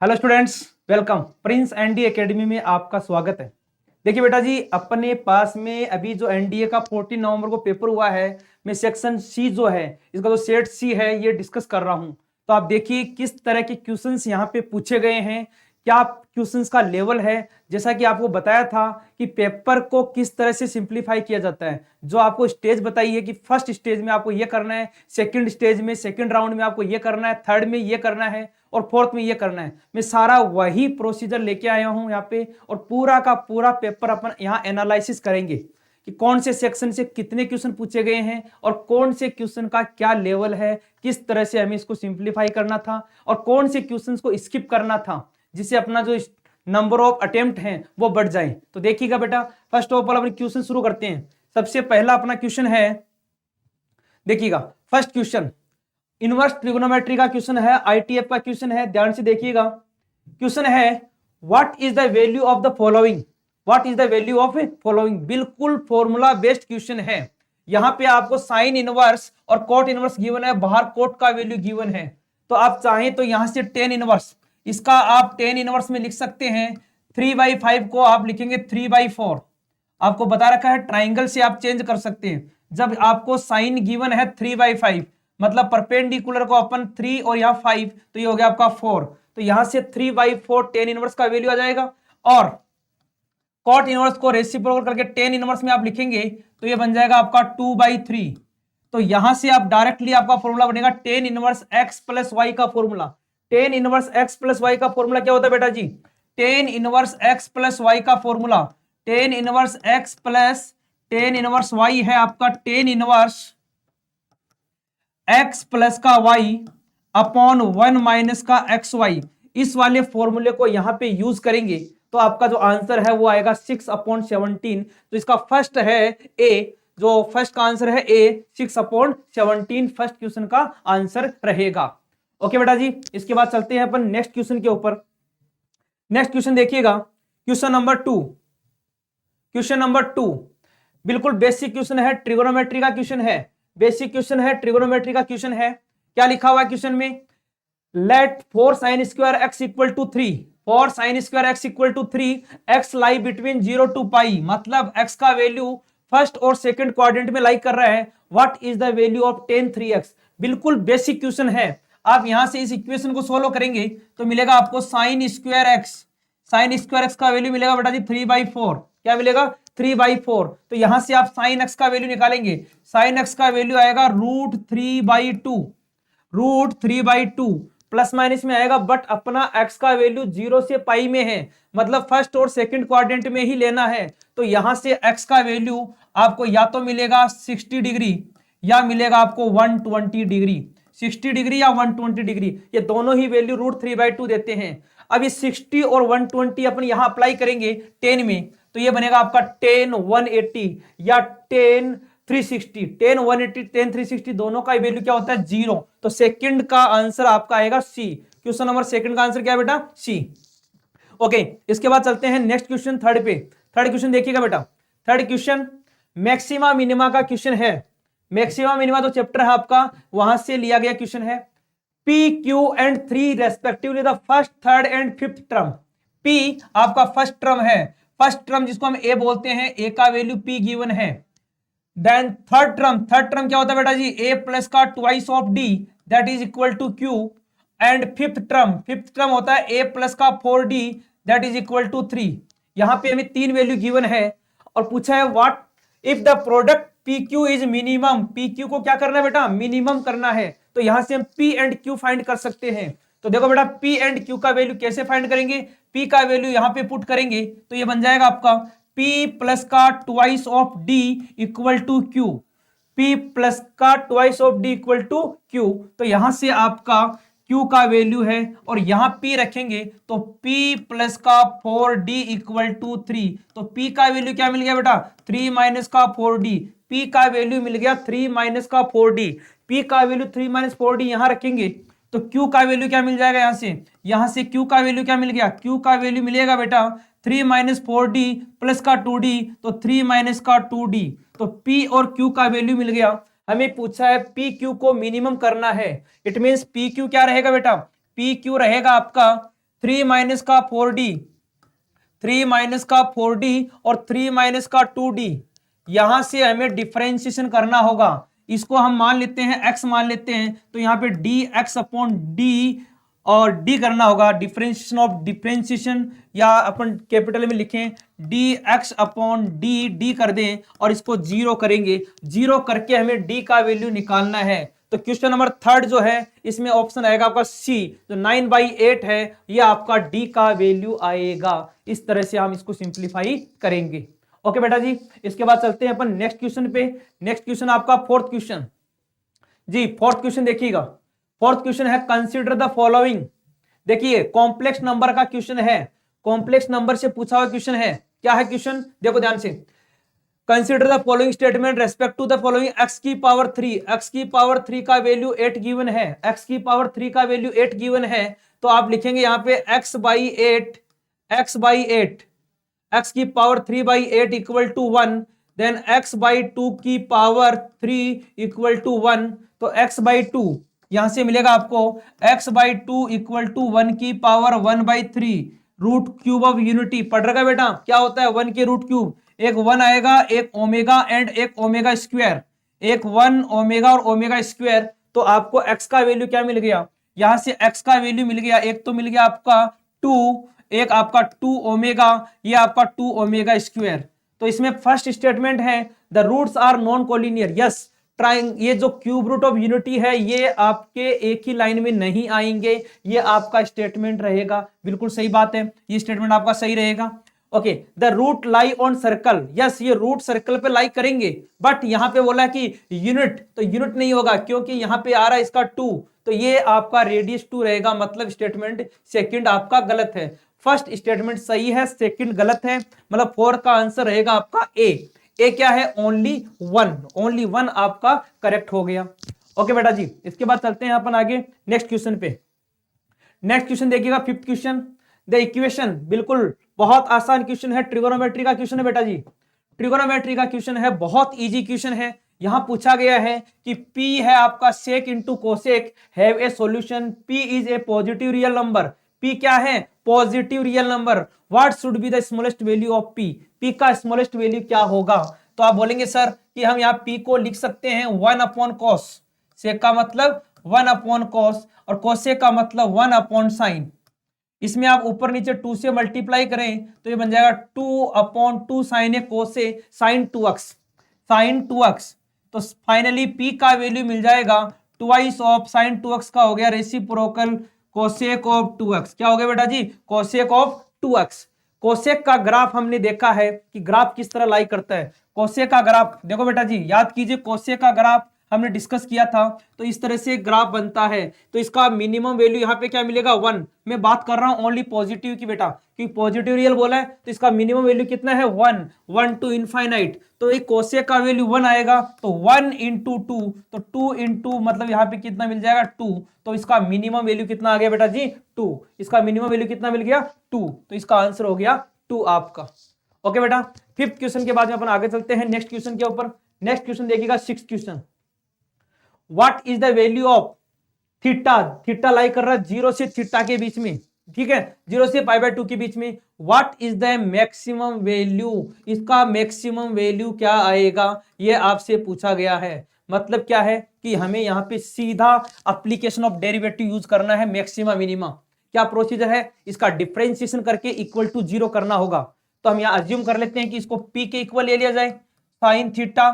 Hello students, welcome. Prince ND Academy में आपका स्वागत है। देखिए बेटा जी, अपने पास में अभी जो एनडीए का 14 नवंबर को पेपर हुआ है, मैं सेक्शन सी जो है, इसका जो सेट सी है, ये डिस्कस कर रहा हूं। तो आप देखिए किस तरह के क्वेश्चंस यहाँ पे पूछे गए हैं, क्या क्वेश्चंस का लेवल है। जैसा कि आपको बताया था कि पेपर को किस तरह से सिंप्लीफाई किया जाता है, जो आपको स्टेज बताई है कि फर्स्ट स्टेज में आपको ये करना है, सेकंड स्टेज में, सेकंड राउंड में आपको ये करना है, थर्ड में ये करना है और फोर्थ में ये करना है। मैं सारा वही प्रोसीजर लेके आया हूं यहाँ पे, और पूरा का पूरा पेपर अपन यहाँ एनालिसिस करेंगे कि कौन से सेक्शन से कितने क्वेश्चन पूछे गए हैं और कौन से क्वेश्चन का क्या लेवल है, किस तरह से हमें इसको सिंप्लीफाई करना था और कौन से क्वेश्चन को स्किप करना था, जिससे अपना जो नंबर ऑफ अटेम्प्ट हैं वो बढ़ जाए। तो देखिएगा बेटा, फर्स्ट ऑफ ऑल अपने क्वेश्चन शुरू करते हैं। सबसे पहला अपना क्वेश्चन है, देखिएगा फर्स्ट क्वेश्चन इनवर्स ट्रिगोनोमेट्री का क्वेश्चन है, आईटीएफ का क्वेश्चन है। ध्यान से देखिएगा, क्वेश्चन है what is the value of the following. What is the value of following, बिल्कुल फॉर्मूला बेस्ड क्वेश्चन है। यहां पे आपको साइन इनवर्स और कोट इनवर्स गिवन है, बाहर कोट का वैल्यू गिवन है। तो आप चाहें तो यहां से टेन इनवर्स, इसका आप टेन इनवर्स में लिख सकते हैं। 3/5 को आप लिखेंगे 3/4। आपको बता रखा है ट्राइंगल से आप चेंज कर सकते हैं। जब आपको साइन गिवन है 3/5, मतलब परपेंडिकुलर को अपन 3 और यहाँ 5, तो ये हो गया आपका 4। तो यहां से 3/4 टेन इनवर्स का वैल्यू आ जाएगा। और कॉट इनवर्स को रेसिप्रोकल करके टेन इनवर्स में आप लिखेंगे तो ये बन जाएगा आपका 2/3। तो यहां से आप डायरेक्टली आपका फॉर्मूला बनेगा tan inverse x plus y का formula. Tan inverse x plus y का फॉर्मूला क्या होता है बेटा जी? Tan inverse x plus y का formula, tan inverse x plus tan inverse y है आपका टेन इनवर्स एक्स प्लस का वाई अपॉन 1 माइनस का एक्स वाई। इस वाले फॉर्मूले को यहां पे यूज करेंगे तो आपका जो आंसर है वो आएगा 6/17। तो इसका फर्स्ट है ए, जो फर्स्ट का आंसर है ए, 6/17 फर्स्ट क्वेश्चन का आंसर रहेगा। ओके बेटा जी, इसके बाद चलते हैं अपन नेक्स्ट क्वेश्चन के ऊपर। नेक्स्ट क्वेश्चन देखिएगा, क्वेश्चन नंबर 2। क्वेश्चन नंबर 2 बिल्कुल बेसिक क्वेश्चन है, ट्रिगोनोमेट्री का क्वेश्चन है। बेसिक क्वेश्चन है, ट्रिगोनोमेट्री का क्वेश्चन है। क्या लिखा हुआ है क्वेश्चन में? Let 4 sin square x equal to 3, 4 sin square x equal to 3, x lie between 0 to pi, मतलब x का वैल्यू फर्स्ट और सेकंड क्वाड्रेंट में लाई कर रहा है। What is the value of tan 3x। बिल्कुल बेसिक क्वेश्चन है। आप यहां से इस इक्वेशन को सोल्व करेंगे तो मिलेगा आपको sin square x। sin square x का वैल्यू मिलेगा बेटा जी 3/4। क्या मिलेगा? 3/4। तो यहां से आप sin x का वैल्यू निकालेंगे। sin x का वैल्यू आएगा √3/2। √3/2 प्लस माइनस में आएगा, बट अपना x का वैल्यू 0 से पाई में है, मतलब फर्स्ट और सेकंड क्वाड्रेंट में ही लेना है। तो यहां से x का वैल्यू आपको या तो मिलेगा 60 डिग्री या मिलेगा आपको 120 डिग्री। 60 डिग्री या 120 डिग्री, ये दोनों ही वैल्यू √3/2 देते हैं। अब ये 60 और 120 अपन यहां अप्लाई करेंगे 10 में, तो ये बनेगा आपका 10 180 या 10 360। 10 180 10 360 दोनों का वैल्यू क्या होता है? 0। तो सेकंड का आंसर आपका आएगा सी। क्वेश्चन नंबर सेकंड का आंसर क्या है बेटा? सी। ओके, इसके बाद चलते हैं नेक्स्ट क्वेश्चन, थर्ड पे। थर्ड क्वेश्चन देखिएगा बेटा, थर्ड क्वेश्चन मैक्सिमा मिनिमा का क्वेश्चन है। मैक्सिमा मिनिमा जो चैप्टर है आपका, वहां से लिया गया क्वेश्चन है। P, Q and 3 respectively the first, third and fifth term. P आपका फर्स्ट टर्म है, फर्स्ट टर्म जिसको हम A बोलते हैं, A का वैल्यू P गिवन है। Then third term, third term क्या होता है बेटा जी? A प्लस का twice of D that is equal to Q। And fifth term होता है A प्लस का 4D that is equal to 3। यहां पे हमें तीन वैल्यू गिवन है और पूछा है what if the product PQ is minimum. PQ को क्या करना है बेटा? मिनिमम करना है। तो यहां से हम P एंड Q फाइंड कर सकते हैं। तो देखो बेटा, P एंड Q का वैल्यू कैसे फाइंड करेंगे? P का वैल्यू यहां पे पुट करेंगे तो ये बन जाएगा आपका P प्लस का twice of D equal to Q। P plus का twice of D equal to Q। तो यहां से आपका Q का वैल्यू है और यहां P रखेंगे तो P प्लस का 4D इक्वल टू 3। तो P का वैल्यू क्या मिल गया बेटा? 3 माइनस का 4D। P का वैल्यू मिल गया 3 माइनस का 4D। P का वैल्यू 3 माइनस 4D यहां रखेंगे तो Q का वैल्यू क्या मिल जाएगा? यहां से Q का वैल्यू क्या मिल गया? Q का वैल्यू मिलेगा बेटा 3 माइनस 4D प्लस का 2D, तो 3 माइनस का 2D। तो P और Q का वैल्यू मिल गया। हमें पूछा है पी क्यू को मिनिमम करना है। इट मींस पी क्यू क्या रहेगा बेटा? पी क्यू रहेगा आपका 3 माइनस का 4d, 3 माइनस का 4d और 3 माइनस का 2d, यहां से हमें डिफरेंशिएशन करना होगा। इसको हम मान लेते हैं x मान लेते हैं, तो यहाँ पे dx अपॉन d और d करना होगा, डिफरेंशिएशन ऑफ डिफरेंशिएशन, या अपन कैपिटल में लिखें dx अपॉन d कर दें और इसको जीरो करेंगे, जीरो करके हमें d का वैल्यू निकालना है। तो क्वेश्चन नंबर 3 जो है इसमें ऑप्शन आएगा आपका सी, जो 9/8 है ये आपका डी का वैल्यू आएगा। इस तरह से हम इसको सिंप्लीफाई करेंगे। ओके बेटा जी, इसके बाद चलते हैं अपन नेक्स्ट क्वेश्चन पे। नेक्स्ट क्वेश्चन आपका फोर्थ क्वेश्चन जी, फोर्थ क्वेश्चन देखिएगा। फोर्थ क्वेश्चन है कंसीडर द फॉलोइंग। देखिए कॉम्प्लेक्स नंबर का क्वेश्चन है, कॉम्प्लेक्स नंबर से पूछा हुआ क्वेश्चन है। क्या है क्वेश्चन, देखो ध्यान से। Consider the following statement respect to the following x की पावर 3, x की पावर 3 का वैल्यू 8 गिवन है, x की पावर 3 का वैल्यू 8 गिवन है, तो आप लिखेंगे यहाँ पे x/8, x/8, x की power 3/8 equal to 1, then x/2 की पावर 3 इक्वल टू 1, तो x/2 यहां से मिलेगा आपको x/2 इक्वल टू 1 की power 1/3 root cube of unity. पढ़ रखा बेटा, क्या होता है 1 के रूट क्यूब, एक 1 आएगा, एक ओमेगा एंड एक ओमेगा स्क्वायर, एक 1 ओमेगा और ओमेगा स्क्वायर। तो आपको x का वैल्यू क्या मिल गया, यहां से x का वैल्यू मिल गया, एक तो मिल गया आपका 2, एक आपका 2 ओमेगा, ये आपका 2 ओमेगा स्क्वायर। तो इसमें फर्स्ट स्टेटमेंट है the roots are non collinear. Yes, ये जो क्यूब रूट ऑफ यूनिटी है ये आपके एक ही लाइन में नहीं आएंगे, ये आपका स्टेटमेंट रहेगा। बिल्कुल सही बात है, ये स्टेटमेंट आपका सही रहेगा। Okay, the root lie on circle. Yes, ये रूट सर्कल पे लाई करेंगे, बट यहां पे बोला कि यूनिट, तो यूनिट नहीं होगा क्योंकि यहां पे आ रहा है इसका 2, तो ये आपका रेडियस 2 रहेगा। मतलब स्टेटमेंट सेकंड आपका गलत है। फर्स्ट स्टेटमेंट सही है, सेकंड गलत है, मतलब 4 का आंसर रहेगा आपका ए। ए क्या है, ओनली 1, ओनली 1 आपका करेक्ट हो गया। ओके बेटा जी, इसके बाद चलते हैं अपन आगे नेक्स्ट क्वेश्चन पे। नेक्स्ट क्वेश्चन देखिएगा, फिफ्थ क्वेश्चन। द इक्वेशन, बिल्कुल बहुत आसान क्वेश्चन है, ट्रिगोनोमेट्री का क्वेश्चन है बेटा जी, ट्रिगोनोमेट्री का क्वेश्चन है, बहुत इजी क्वेश्चन है। यहां पूछा गया है कि P है आपका sec into cosec have a solution, P is a positive real number. P क्या है, positive real number. What should be the smallest value of P, P का स्मॉलेस्ट वैल्यू क्या होगा। तो आप बोलेंगे सर कि हम यहाँ P को लिख सकते हैं 1/cos, सेक का मतलब 1/cos और कोसेक का मतलब 1/sin। इसमें आप ऊपर नीचे 2 से मल्टीप्लाई करें तो ये बन जाएगा 2/2 sin ए कोसे sin 2x, sin 2x। तो फाइनली P का वैल्यू मिल जाएगा ट्वाइस ऑफ sin 2x का हो गया रेसिप्रोकल कोसेक ऑफ 2x। क्या हो गया बेटा जी, कोसेक ऑफ 2x। कोसेक का ग्राफ हमने देखा है कि ग्राफ किस तरह लाई करता है। कोसेक का ग्राफ देखो बेटा जी, याद कीजिए कोसेक का ग्राफ हमने डिस्कस किया था, तो इस तरह से ग्राफ बनता है। तो इसका मिनिमम वैल्यू यहाँ पे क्या मिलेगा 1। मैं बात कर रहा हूं ओनली पॉजिटिव की बेटा, क्योंकि पॉजिटिव रियल बोला है तो इसका मिनिमम वैल्यू कितना है 1, 1 टू इनफाइनाइट। तो एक कोसेक का वैल्यू 1 आएगा, तो 1 इंटू 2, तो 2 इंटू मतलब यहाँ पे कितना मिल जाएगा 2। तो इसका मिनिमम वैल्यू कितना आ गया बेटा जी 2, इसका मिनिमम वैल्यू कितना मिल गया 2, तो इसका आंसर हो गया 2 आपका। ओके बेटा, फिफ्थ क्वेश्चन के बाद में अपन आगे चलते हैं नेक्स्ट क्वेश्चन के ऊपर। नेक्स्ट क्वेश्चन देखिएगा, sixth question. What is the value of theta, theta lie कर रहा है 0 से थीटा के बीच में, ठीक है, 0 से π/2 के बीच में। What is the maximum value, इसका मैक्सिमम वैल्यू क्या आएगा, ये आपसे पूछा गया है। मतलब क्या है कि हमें यहाँ पे सीधा एप्लीकेशन ऑफ डेरिवेटिव यूज करना है, मैक्सिमा मिनिमा। क्या प्रोसीजर है, इसका डिफरेंशिएशन करके इक्वल टू 0 करना होगा। तो हम यहाँ अज्यूम कर लेते हैं कि इसको P के इक्वल ले लिया जाए, साइन थीटा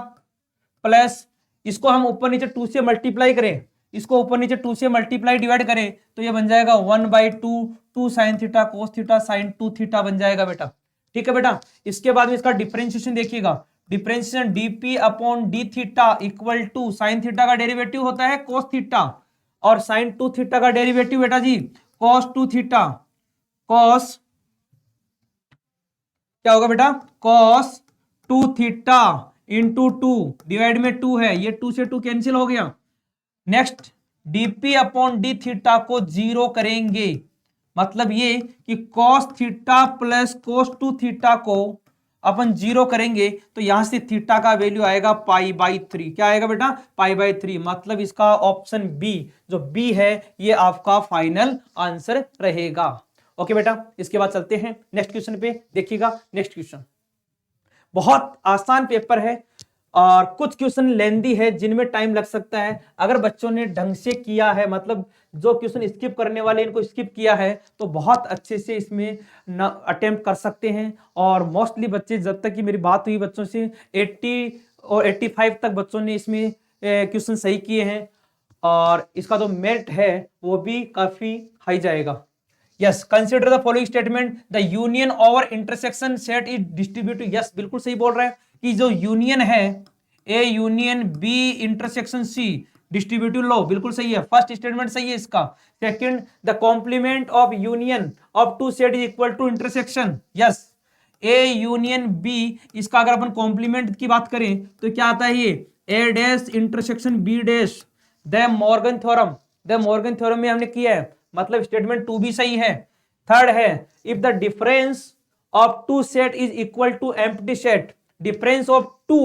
प्लस इसको हम ऊपर नीचे 2 से मल्टीप्लाई करें, इसको ऊपर नीचे 2 से मल्टीप्लाई डिवाइड करें तो ये बन जाएगा 1/2 2 sin theta cos theta sin 2 theta बन जाएगा बेटा। ठीक है बेटा, इसके बाद में इसका डिफरेंशिएशन देखिएगा, differentiation dp upon d theta equal to sine theta का डेरिवेटिव होता है कोस थीटा और sin 2 थीटा का डेरिवेटिव बेटा जी cos 2 थीटा, cos क्या होगा बेटा cos 2 थीटा इंटू 2 डिवाइड में 2 है, ये 2 से 2 कैंसिल हो गया। Next dp upon D theta को 0 करेंगे, मतलब ये कि cos theta plus cos 2 theta को अपन 0 करेंगे तो यहां से थीटा का वैल्यू आएगा π/3। क्या आएगा बेटा π/3, मतलब इसका ऑप्शन बी जो बी है ये आपका फाइनल आंसर रहेगा। ओके बेटा, इसके बाद चलते हैं नेक्स्ट क्वेश्चन पे। देखिएगा नेक्स्ट क्वेश्चन, बहुत आसान पेपर है और कुछ क्वेश्चन लेंदी है जिनमें टाइम लग सकता है। अगर बच्चों ने ढंग से किया है, मतलब जो क्वेश्चन स्किप करने वाले इनको स्किप किया है, तो बहुत अच्छे से इसमें अटेम्प्ट कर सकते हैं। और मोस्टली बच्चे, जब तक कि मेरी बात हुई बच्चों से, 80 और 85 तक बच्चों ने इसमें क्वेश्चन सही किए हैं और इसका जो मेरिट है वो भी काफी हाई जाएगा। Yes, consider the following statement, the union over intersection set is distributive. Yes, बिल्कुल सही बोल रहा है कि जो यूनियन है A union B intersection C distributive law, बिल्कुल सही है, फर्स्ट स्टेटमेंट सही है इसका। Second, the complement of union of two set is equal to intersection. Yes, A union B, इसका अगर अपन कॉम्प्लीमेंट की बात करें तो क्या आता है, ये A dash intersection B dash, De Morgan theorem. De Morgan theorem में हमने किया है, मतलब स्टेटमेंट 2 भी सही है। थर्ड है, if the difference of two set is equal to empty set, difference of two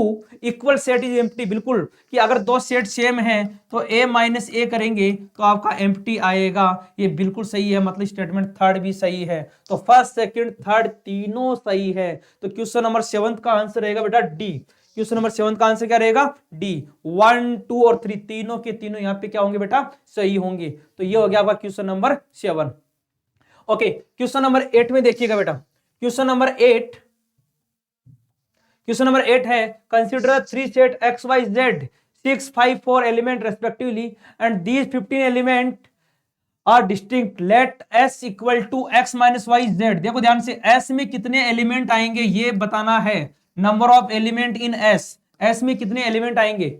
equal set is empty, बिल्कुल कि अगर दो सेट सेम है तो a माइनस ए करेंगे तो आपका एम्प्टी आएगा, ये बिल्कुल सही है, मतलब स्टेटमेंट थर्ड भी सही है। तो फर्स्ट सेकंड थर्ड तीनों सही है। तो क्वेश्चन नंबर 7 का आंसर रहेगा बेटा डी। क्वेश्चन नंबर 7 का आंसर क्या रहेगा, डी। 1 2 और 3 तीनों के तीनों यहाँ पे क्या होंगे बेटा, सही होंगे। तो ये हो गया आपका question number 7। Okay, question number 8 में देखिएगा बेटा, क्वेश्चन नंबर 8, क्वेश्चन नंबर 8 है, consider 3 set X Y Z 6 5 4 element respectively and these 15 element are distinct, let S equal to X minus Y Z. देखो ध्यान से, एस में कितने एलिमेंट आएंगे ये बताना है, number of element in S, S में कितने एलिमेंट आएंगे।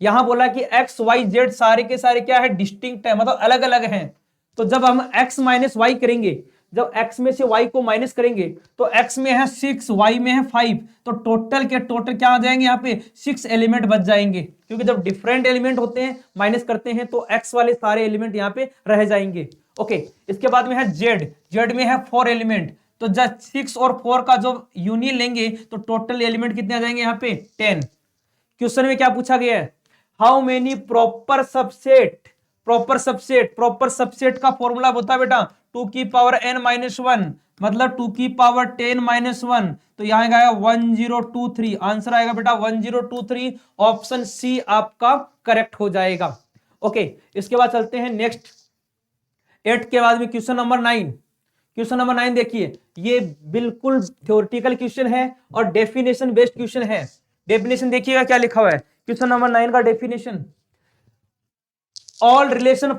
यहां बोला कि एक्स वाई जेड सारे के सारे क्या है, डिस्टिंक्ट है, मतलब अलग अलग हैं। तो जब हम x माइनस वाई करेंगे, जब x में से y को माइनस करेंगे तो x में है 6, y में है 5, तो टोटल के टोटल क्या आ जाएंगे, यहाँ पे 6 एलिमेंट बच जाएंगे, क्योंकि जब डिफरेंट एलिमेंट होते हैं माइनस करते हैं तो x वाले सारे एलिमेंट यहाँ पे रह जाएंगे। ओके, इसके बाद में है z, z में है 4 एलिमेंट, तो जब 6 और 4 का जो यूनियन लेंगे तो टोटल एलिमेंट कितने आ जाएंगे यहाँ पे 10। क्वेश्चन में क्या पूछा गया है, how many proper subset, proper subset, proper subset का फॉर्मूला होता है बेटा 2 की पावर n माइनस 1, मतलब 2 की पावर 10 माइनस 1, तो यहाँ आएगा 1023, आंसर आएगा बेटा 1023, ऑप्शन सी आपका करेक्ट हो जाएगा। ओके, इसके बाद चलते हैं नेक्स्ट 8 के बाद में क्वेश्चन नंबर 9। क्वेश्चन नंबर 9 देखिए, ये बिल्कुल थ्योरेटिकल क्वेश्चन है और डेफिनेशन बेस्ड क्वेश्चन है। डेफिनेशन देखिएगा क्या लिखा हुआ है, क्वेश्चन नंबर 9 का definition, all relation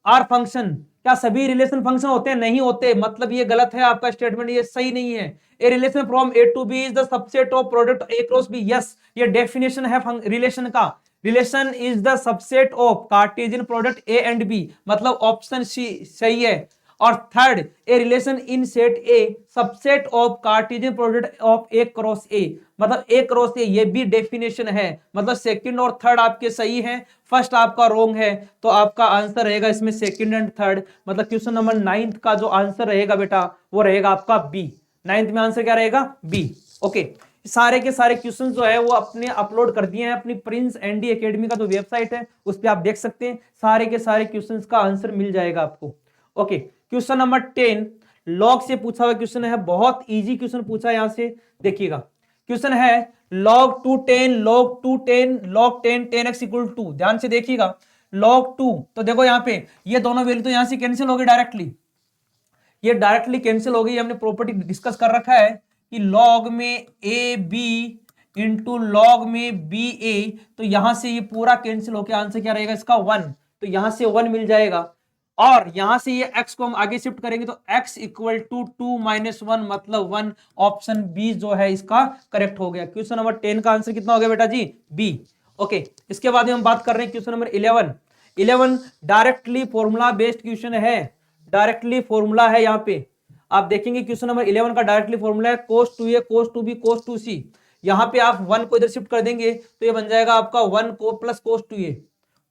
are function, क्या सभी रिलेशन फंक्शन होते हैं, नहीं होते, मतलब ये गलत है आपका स्टेटमेंट, ये सही नहीं है। A relation from A to B is the subset of product A cross B, yes, ये डेफिनेशन है रिलेशन का, relation is the subset of Cartesian product A and B, मतलब ऑप्शन सी सही है। और third, a relation in set A subset of Cartesian product of A cross A, मतलब A cross ए, ये भी डेफिनेशन है, मतलब सेकंड और थर्ड आपके सही हैं, फर्स्ट आपका रॉन्ग है, तो आपका आंसर रहेगा इसमें सेकंड एंड थर्ड, मतलब क्वेश्चन नंबर 9 का जो आंसर रहेगा बेटा वो रहेगा आपका बी। 9th में आंसर क्या रहेगा, बी। ओके, सारे के सारे क्वेश्चन जो है वो अपने अपलोड कर दिए हैं अपनी प्रिंस एनडी एकेडमी का जो वेबसाइट है उस पर आप देख सकते हैं, सारे के सारे क्वेश्चन का आंसर मिल जाएगा आपको। ओके, क्वेश्चन नंबर 10 लॉग से पूछा हुआ क्वेश्चन है, बहुत इजी क्वेश्चन पूछा है, यहां से देखिएगा, क्वेश्चन है log 2 10 log 2 10 log 10 10x equal to, ध्यान से देखिएगा log 2, तो देखो यहाँ पे ये दोनों वैल्यू तो यहां से कैंसिल हो गई डायरेक्टली, ये डायरेक्टली कैंसिल हो गई, हमने प्रॉपर्टी डिस्कस कर रखा है कि log में ए बी इंटू लॉग में बी ए, तो यहां से ये पूरा कैंसिल होकर आंसर क्या रहेगा इसका 1, तो यहां से 1 मिल जाएगा, और यहां से ये x को हम आगे शिफ्ट करेंगे तो x इक्वल टू 2 माइनस 1 मतलब 1, ऑप्शन बी जो है इसका करेक्ट हो गया। क्वेश्चन नंबर 10 का आंसर कितना हो गया बेटा जी, बी। ओके, इसके बाद हम बात कर रहे हैं question number 11। 11 directly formula based question है, डायरेक्टली फॉर्मूला है, यहाँ पे आप देखेंगे क्वेश्चन नंबर 11 का डायरेक्टली फॉर्मूला है cos 2a cos 2b cos 2c, यहाँ पे आप 1 को इधर शिफ्ट कर देंगे तो ये बन जाएगा आपका 1 को प्लस cos 2a,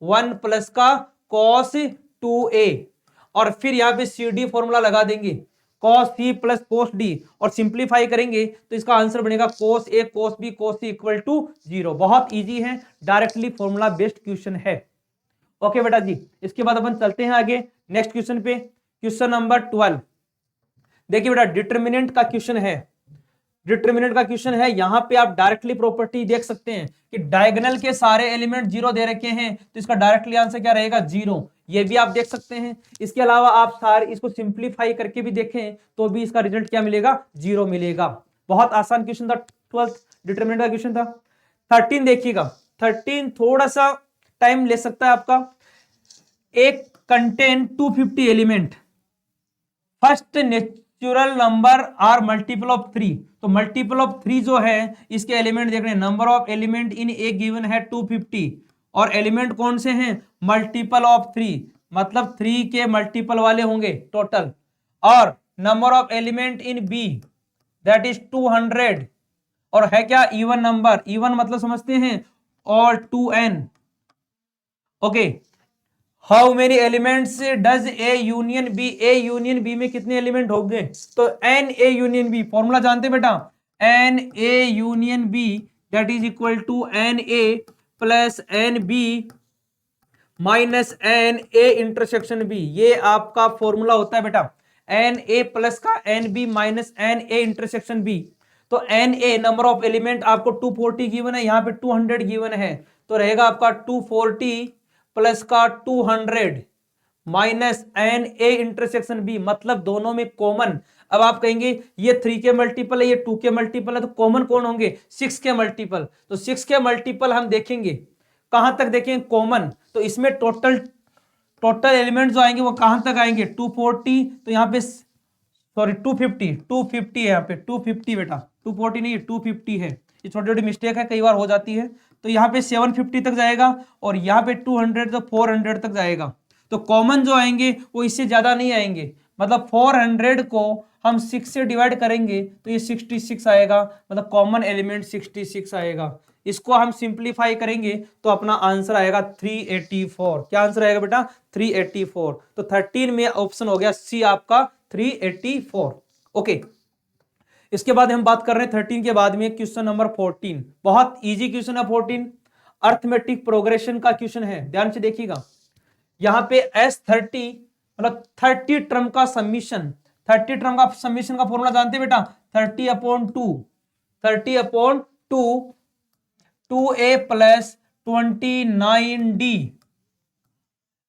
1 प्लस का cos 2a, और फिर यहाँ पे सी डी फॉर्मूला लगा देंगे cos c plus cos d, और सिंप्लीफाई करेंगे तो इसका आंसर बनेगा cos a cos b cos c equal to 0। बहुत इजी है, डायरेक्टली फॉर्मूला बेस्ड क्वेश्चन है। ओके बेटा जी, इसके बाद अपन चलते हैं आगे नेक्स्ट क्वेश्चन पे, क्वेश्चन नंबर 12। देखिए बेटा डिटरमिनेंट का क्वेश्चन है, डिटरमिनेंट का क्वेश्चन है। यहां पे आप डायरेक्टली प्रॉपर्टी देख सकते हैं कि डायगोनल के सारे एलिमेंट जीरो दे रखे हैं, तो इसका डायरेक्टली आंसर क्या रहेगा, जीरो। ये भी आप देख सकते हैं। इसके अलावा आप सारे इसको सिंप्लीफाई करके भी देखें तो भी इसका रिजल्ट क्या मिलेगा, जीरो मिलेगा। बहुत आसान क्वेश्चन था, 12th डिटरमिनेंट का क्वेश्चन था। 13 देखिएगा, 13 थोड़ा सा टाइम ले सकता है आपका। एक contain 250 element, first natural number are multiple of 3। तो मल्टीपल ऑफ 3 जो है इसके एलिमेंट देख रहे हैं, number of element in A given है 250 और एलिमेंट कौन से हैं, मल्टीपल ऑफ 3, मतलब 3 के मल्टीपल वाले होंगे टोटल। और number of element in B that is 200 और है क्या, इवन नंबर। इवन मतलब समझते हैं और 2n। Okay, how many elements does A union B, A union B में कितने एलिमेंट होंगे, तो n A union B, formula जानते बेटा, n A union B that is equal to n A plus n B minus N A intersection B. ये आपका formula होता है बेटा, एन ए प्लस का n B minus N A intersection B. तो n A number of element आपको 240 given है, यहाँ पे 200 गिवन है, तो रहेगा आपका 240 प्लस का 200 minus N A intersection B, मतलब दोनों में कॉमन। अब आप कहेंगे ये 3 के मल्टीपल है, ये 2 के मल्टीपल है, तो कॉमन कौन होंगे, 6 के मल्टीपल। तो 6 के मल्टीपल हम देखेंगे, कहां तक देखेंगे, कॉमन। तो इसमें टोटल एलिमेंट जो आएंगे वो कहां तक आएंगे, 240, तो यहाँ पे सॉरी 250 है, यहाँ पे 250 बेटा, 240 नहीं 250 है। ये छोटी छोटी मिस्टेक है, कई बार हो जाती है। तो यहाँ पे 750 तक जाएगा और यहाँ पे 200 तो 400 तक जाएगा। तो कॉमन जो आएंगे वो इससे ज्यादा नहीं आएंगे, मतलब 400 को हम 6 से डिवाइड करेंगे तो ये 66 आएगा, मतलब कॉमन एलिमेंट 66 आएगा। इसको हम सिंप्लीफाई करेंगे तो अपना आंसर आएगा 384। क्या आंसर आएगा बेटा, 384। तो 13 में ऑप्शन हो गया सी आपका 384। ओके, इसके बाद हम बात कर रहे हैं 13 के बाद में क्वेश्चन नंबर 14। बहुत इजी क्वेश्चन है 14, अर्थमेटिक प्रोग्रेशन का क्वेश्चन है, ध्यान से देखिएगा। यहां पे S30 मतलब 30 टर्म का समीशन, 30 टर्म का समीशन का फॉर्मूला जानते हैं बेटा, 30/2, 30/2 2a प्लस 29d,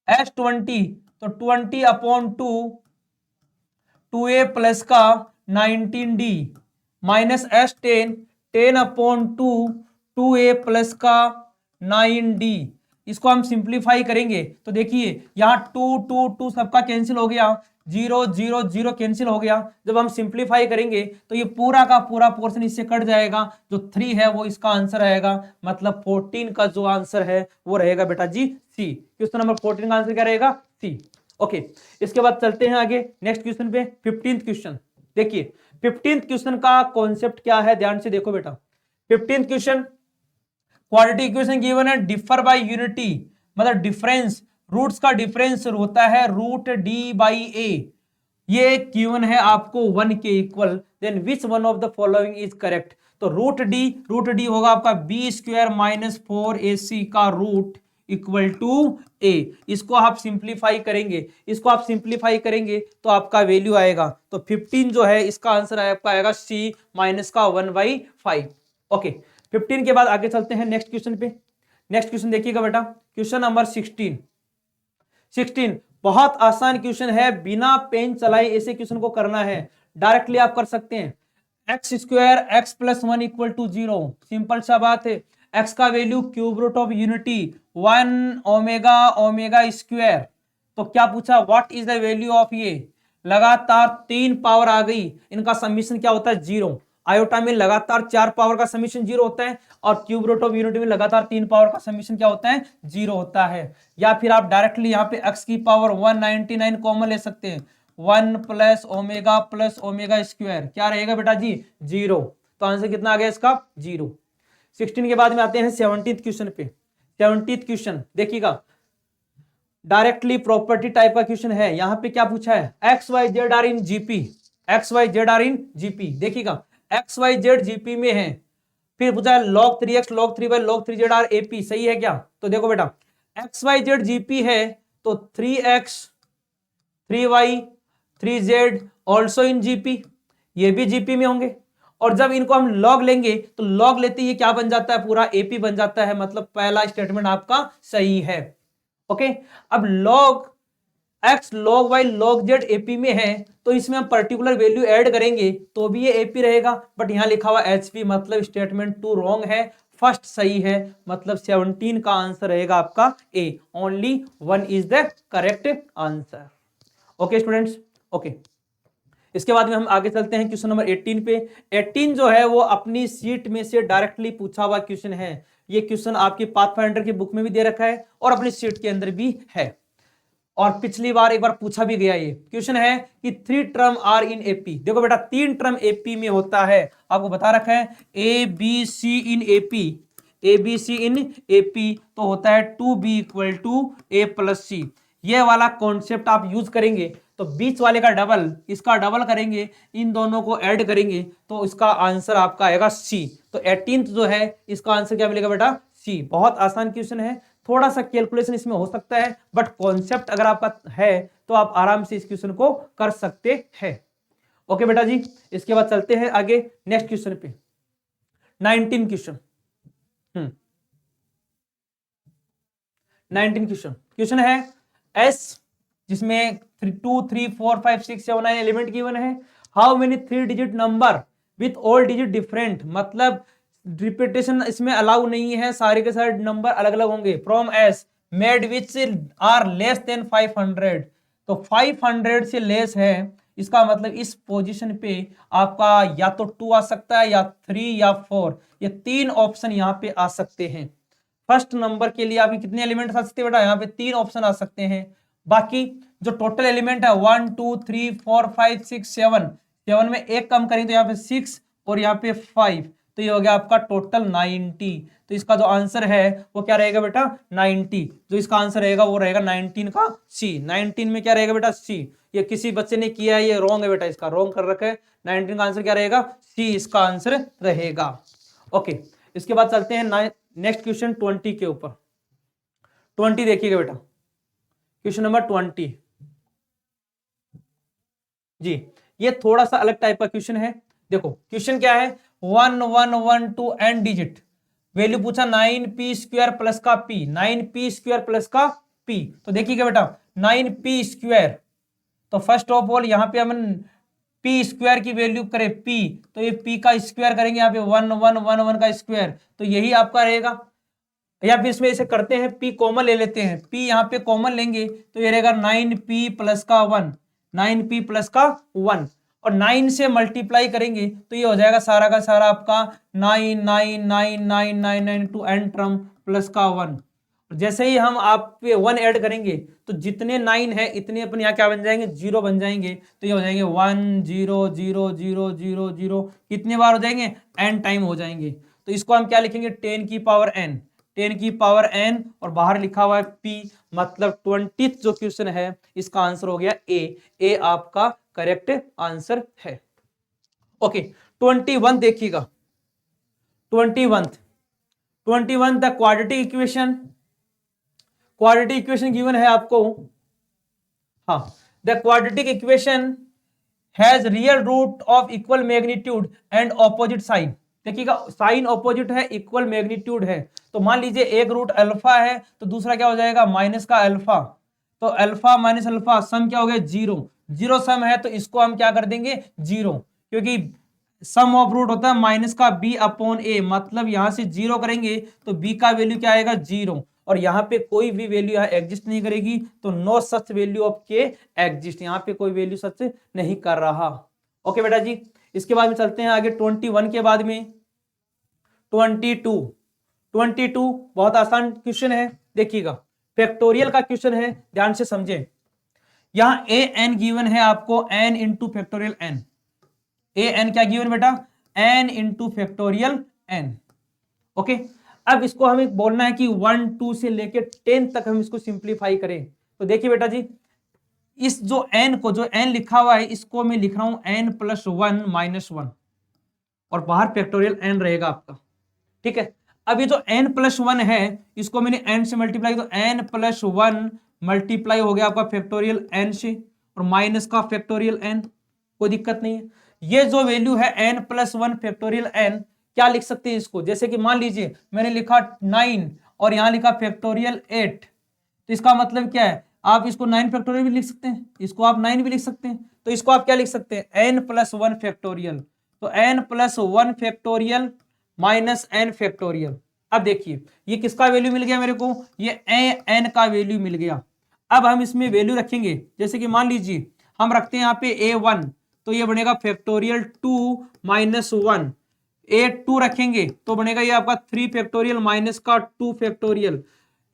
S20 तो 20/2 2a प्लस का 19d minus S10 10/2 2a plus का 9d। इसको हम सिंप्लीफाई करेंगे तो देखिए यहाँ 2 2 2 सबका कैंसिल हो गया, 0 0 0 कैंसिल हो गया। जब हम सिंप्लीफाई करेंगे तो ये पूरा का पूरा पोर्शन इससे कट जाएगा, जो 3 है वो इसका आंसर आएगा, मतलब 14 का जो आंसर है वो रहेगा बेटा जी सी। क्वेश्चन नंबर 14 का आंसर क्या रहेगा, सी। ओके, इसके बाद चलते हैं आगे नेक्स्ट क्वेश्चन पे, 15th क्वेश्चन। देखिए 15th क्वेश्चन का कॉन्सेप्ट क्या है, ध्यान से देखो बेटा। 15th question, quadratic equation given है, डिफर बाय यूनिटी, मतलब डिफरेंस, रूट्स का डिफरेंस होता है रूट डी बाई ए। ये गिवन है आपको 1 के equal, then which one of the following is correct. तो रूट डी होगा आपका बी स्क्वायर माइनस 4ac का रूट इक्वल टू ए। इसको आप सिंप्लीफाई करेंगे, इसको आप सिंप्लीफाई करेंगे तो आपका वैल्यू आएगा, तो 15 जो है इसका आंसर आपका आएगा सी माइनस का 1/5। ओके, 15 के बाद आगे चलते हैं नेक्स्ट क्वेश्चन पे। नेक्स्ट क्वेश्चन देखिएगा बेटा, क्वेश्चन नंबर 16 बहुत आसान क्वेश्चन है, बिना पेन चलाए ऐसे क्वेश्चन को करना है, डायरेक्टली आप कर सकते हैं। X square X plus 1 equal to 0, simple सा बात है। एक्स का value cube root of unity 1 omega omega square, तो क्या पूछा, what is the value of ये, लगातार 3 पावर आ गई, इनका समीशन क्या होता है 0। आयोटा में लगातार 4 पावर का समीशन 0 होता है और क्यूब रूट ऑफ यूनिटी में लगातार 3 पावर का समीशन क्या होता है 0 होता है। या फिर आप डायरेक्टली यहाँ पे x की पावर 199 कॉमन ले सकते हैं, 1 प्लस ओमेगा स्क्वायर क्या रहेगा बेटा जी 0। तो आंसर कितना आ गया इसका 0। 16 के बाद में आते हैं 17th क्वेश्चन पे। 17th क्वेश्चन देखिएगा, डायरेक्टली प्रॉपर्टी टाइप का क्वेश्चन है। यहाँ पे क्या पूछा है, X Y Z are in GP, X Y Z are in GP. देखिएगा एक्स वाई जेड जीपी में है, फिर पूछा है log 3x log 3y log 3z are AP, सही है क्या। तो देखो बेटा एक्स वाई जेड जीपी है तो 3x 3y 3z also in GP, ये भी जीपी में होंगे। और जब इनको हम लॉग लेंगे तो लॉग लेते ही क्या बन जाता है, पूरा एपी बन जाता है, मतलब पहला स्टेटमेंट आपका सही है। ओके, अब log X log Y log Z AP में है तो इसमें हम पर्टिकुलर वैल्यू ऐड करेंगे तो भी ये एपी रहेगा, बट यहां लिखा हुआ एचपी, मतलब स्टेटमेंट 2 रॉन्ग है, फर्स्ट सही है, मतलब 17 का आंसर रहेगा आपका A, only 1 is the correct answer. Okay students, okay. इसके बाद में हम आगे चलते हैं क्वेश्चन नंबर 18 पे। 18 जो है वो अपनी सीट में से डायरेक्टली पूछा हुआ क्वेश्चन है। ये क्वेश्चन आपकी पाथफाइंडर की बुक में भी दे रखा है और अपनी सीट के अंदर भी है, और पिछली बार एक बार पूछा भी गया। ये क्वेश्चन है कि 3 टर्म आर इन एपी। देखो बेटा 3 टर्म एपी में होता है, आपको बता रखा है A B C in AP, A B C in AP तो होता है 2b equal to A plus C. ये वाला कॉन्सेप्ट आप यूज करेंगे तो बीच वाले का डबल, इसका डबल करेंगे, इन दोनों को ऐड करेंगे तो इसका आंसर आपका आएगा सी। तो 18th जो है इसका आंसर क्या मिलेगा बेटा, सी। बहुत आसान क्वेश्चन है, थोड़ा सा कैलकुलेशन इसमें हो सकता है, बट कॉन्सेप्ट अगर आपका है तो आप आराम से इस क्वेश्चन को कर सकते हैं। ओके बेटा जी, इसके बाद चलते हैं आगे नेक्स्ट क्वेश्चन पे। 19 क्वेश्चन, 19 क्वेश्चन है एस, जिसमें 2 3 4 5 6 7 9 एलिमेंट गिवन है। How many 3 digit number with all digit different, मतलब रिपीटेशन इसमें अलाउ नहीं है, सारे के सारे नंबर अलग अलग होंगे। From S made which are less than 500, तो 500 से लेस है, इसका मतलब इस पोजीशन पे आपका या तो 2 आ सकता है या 3 या 4, ये 3 ऑप्शन यहाँ पे आ सकते हैं। फर्स्ट नंबर के लिए आपके कितने एलिमेंट आ सकते हैं बेटा, यहाँ पे 3 ऑप्शन आ सकते हैं। बाकी जो टोटल एलिमेंट है 1 2 3 4 5 6 7, 7 में एक कम करेंगे तो यहाँ पे 6 और यहाँ पे 5, तो ये हो गया आपका टोटल 90। तो इसका जो आंसर है वो क्या रहेगा बेटा, 90। जो इसका आंसर रहेगा वो रहेगा 19 का सी। 19 में क्या रहेगा बेटा, सी। ये किसी बच्चे ने किया है, ये रॉन्ग है बेटा, इसका रॉन्ग कर रखा है। 19 का आंसर क्या रहेगा, सी इसका आंसर रहेगा। ओके, इसके बाद चलते हैं नेक्स्ट क्वेश्चन 20 के ऊपर। 20 देखिएगा बेटा, क्वेश्चन नंबर 20 जी, ये थोड़ा सा अलग टाइप का क्वेश्चन है। देखो क्वेश्चन क्या है, 1 1 1 2 एन डिजिट, वैल्यू पूछा 9p स्क्वायर प्लस का p, 9p स्क्वायर प्लस का p। तो देखिएगा बेटा 9p स्क्वायर, तो फर्स्ट ऑफ ऑल यहाँ पे हम p स्क्वायर की वैल्यू करें p, तो ये p का स्क्वायर करेंगे यहाँ पे 1 1 1 1 का स्क्वायर, तो यही आपका रहेगा। या फिर इसमें इसे करते हैं p कॉमन ले लेते हैं, p यहाँ पे कॉमन लेंगे तो ये रहेगा 9p प्लस का 1, 9p प्लस का 1, और 9 से मल्टीप्लाई करेंगे तो ये हो जाएगा सारा का सारा आपका 9 9 9 9 9 9 टू एन टर्म प्लस का 1। जैसे ही हम आप पे 1 ऐड करेंगे तो जितने 9 है इतने अपन यहाँ क्या बन जाएंगे, 0 बन जाएंगे। तो ये हो जाएंगे 1 0 0 0 0 0, कितने बार हो जाएंगे, n टाइम हो जाएंगे। तो इसको हम क्या लिखेंगे, 10 की पावर n, 10 की पावर n, और बाहर लिखा हुआ है p, मतलब 20th जो क्वेश्चन है इसका आंसर हो गया ए आपका करेक्ट आंसर है। ओके 21 देखिएगा, 21 the quadratic equation, quadratic equation given है आपको। हाँ, the quadratic equation has real root of equal magnitude and opposite sign. देखिएगा साइन ऑपोजिट है, इक्वल मैग्नीट्यूड है, तो मान लीजिए एक रूट अल्फा है तो दूसरा क्या हो जाएगा, माइनस का अल्फा, तो अल्फा माइनस अल्फा सम क्या हो गया, 0 0 सम है, तो इसको हम क्या कर देंगे 0, क्योंकि सम ऑफ रूट होता है माइनस का b अपॉन a, मतलब यहां से 0 करेंगे तो b का वैल्यू क्या आएगा 0, और यहाँ पे कोई भी वैल्यू यहाँ एग्जिस्ट नहीं करेगी, तो नो सच वैल्यू ऑफ के एग्जिस्ट, यहाँ पे कोई वैल्यू सच नहीं कर रहा। ओके बेटा जी, इसके बाद में चलते हैं आगे 21 के बाद में 22 बहुत आसान क्वेश्चन है। देखिएगा फैक्टोरियल का क्वेश्चन है, ध्यान से समझें। यहां ए एन गिवन है आपको, N into factorial N, A N क्या गिवन बेटा, N into factorial N. Okay, अब इसको हमें बोलना है कि 1 2 से लेके 10 तक हम इसको सिंप्लीफाई करें। तो देखिए बेटा जी, इस जो n को, जो n लिखा हुआ है इसको मैं लिख रहा हूं n प्लस 1 माइनस 1, और बाहर फैक्टोरियल n रहेगा आपका, ठीक है। अब ये जो n प्लस 1 है इसको मैंने n से मल्टीप्लाई, तो n प्लस 1 मल्टीप्लाई हो गया आपका फैक्टोरियल n से, और माइनस का फैक्टोरियल n, कोई दिक्कत नहीं है। ये जो वैल्यू है n+1 फैक्टोरियल n, क्या लिख सकते हैं इसको, जैसे कि मान लीजिए मैंने लिखा 9 और यहां लिखा फैक्टोरियल 8, तो इसका मतलब क्या है, आप इसको 9 फैक्टोरियल भी लिख सकते हैं, इसको आप 9 भी लिख सकते हैं, तो इसको आप क्या लिख सकते हैं n+1 फैक्टोरियल, तो n+1 factorial minus n factorial. अब देखिए ये किसका वैल्यू मिल गया मेरे को, ये n का वैल्यू मिल गया। अब हम इसमें वैल्यू रखेंगे, जैसे कि मान लीजिए हम रखते हैं यहाँ पे a1, तो ये बनेगा फैक्टोरियल 2 माइनस 1, a2 रखेंगे तो बनेगा ये आपका 3 फैक्टोरियल माइनस का 2 फैक्टोरियल,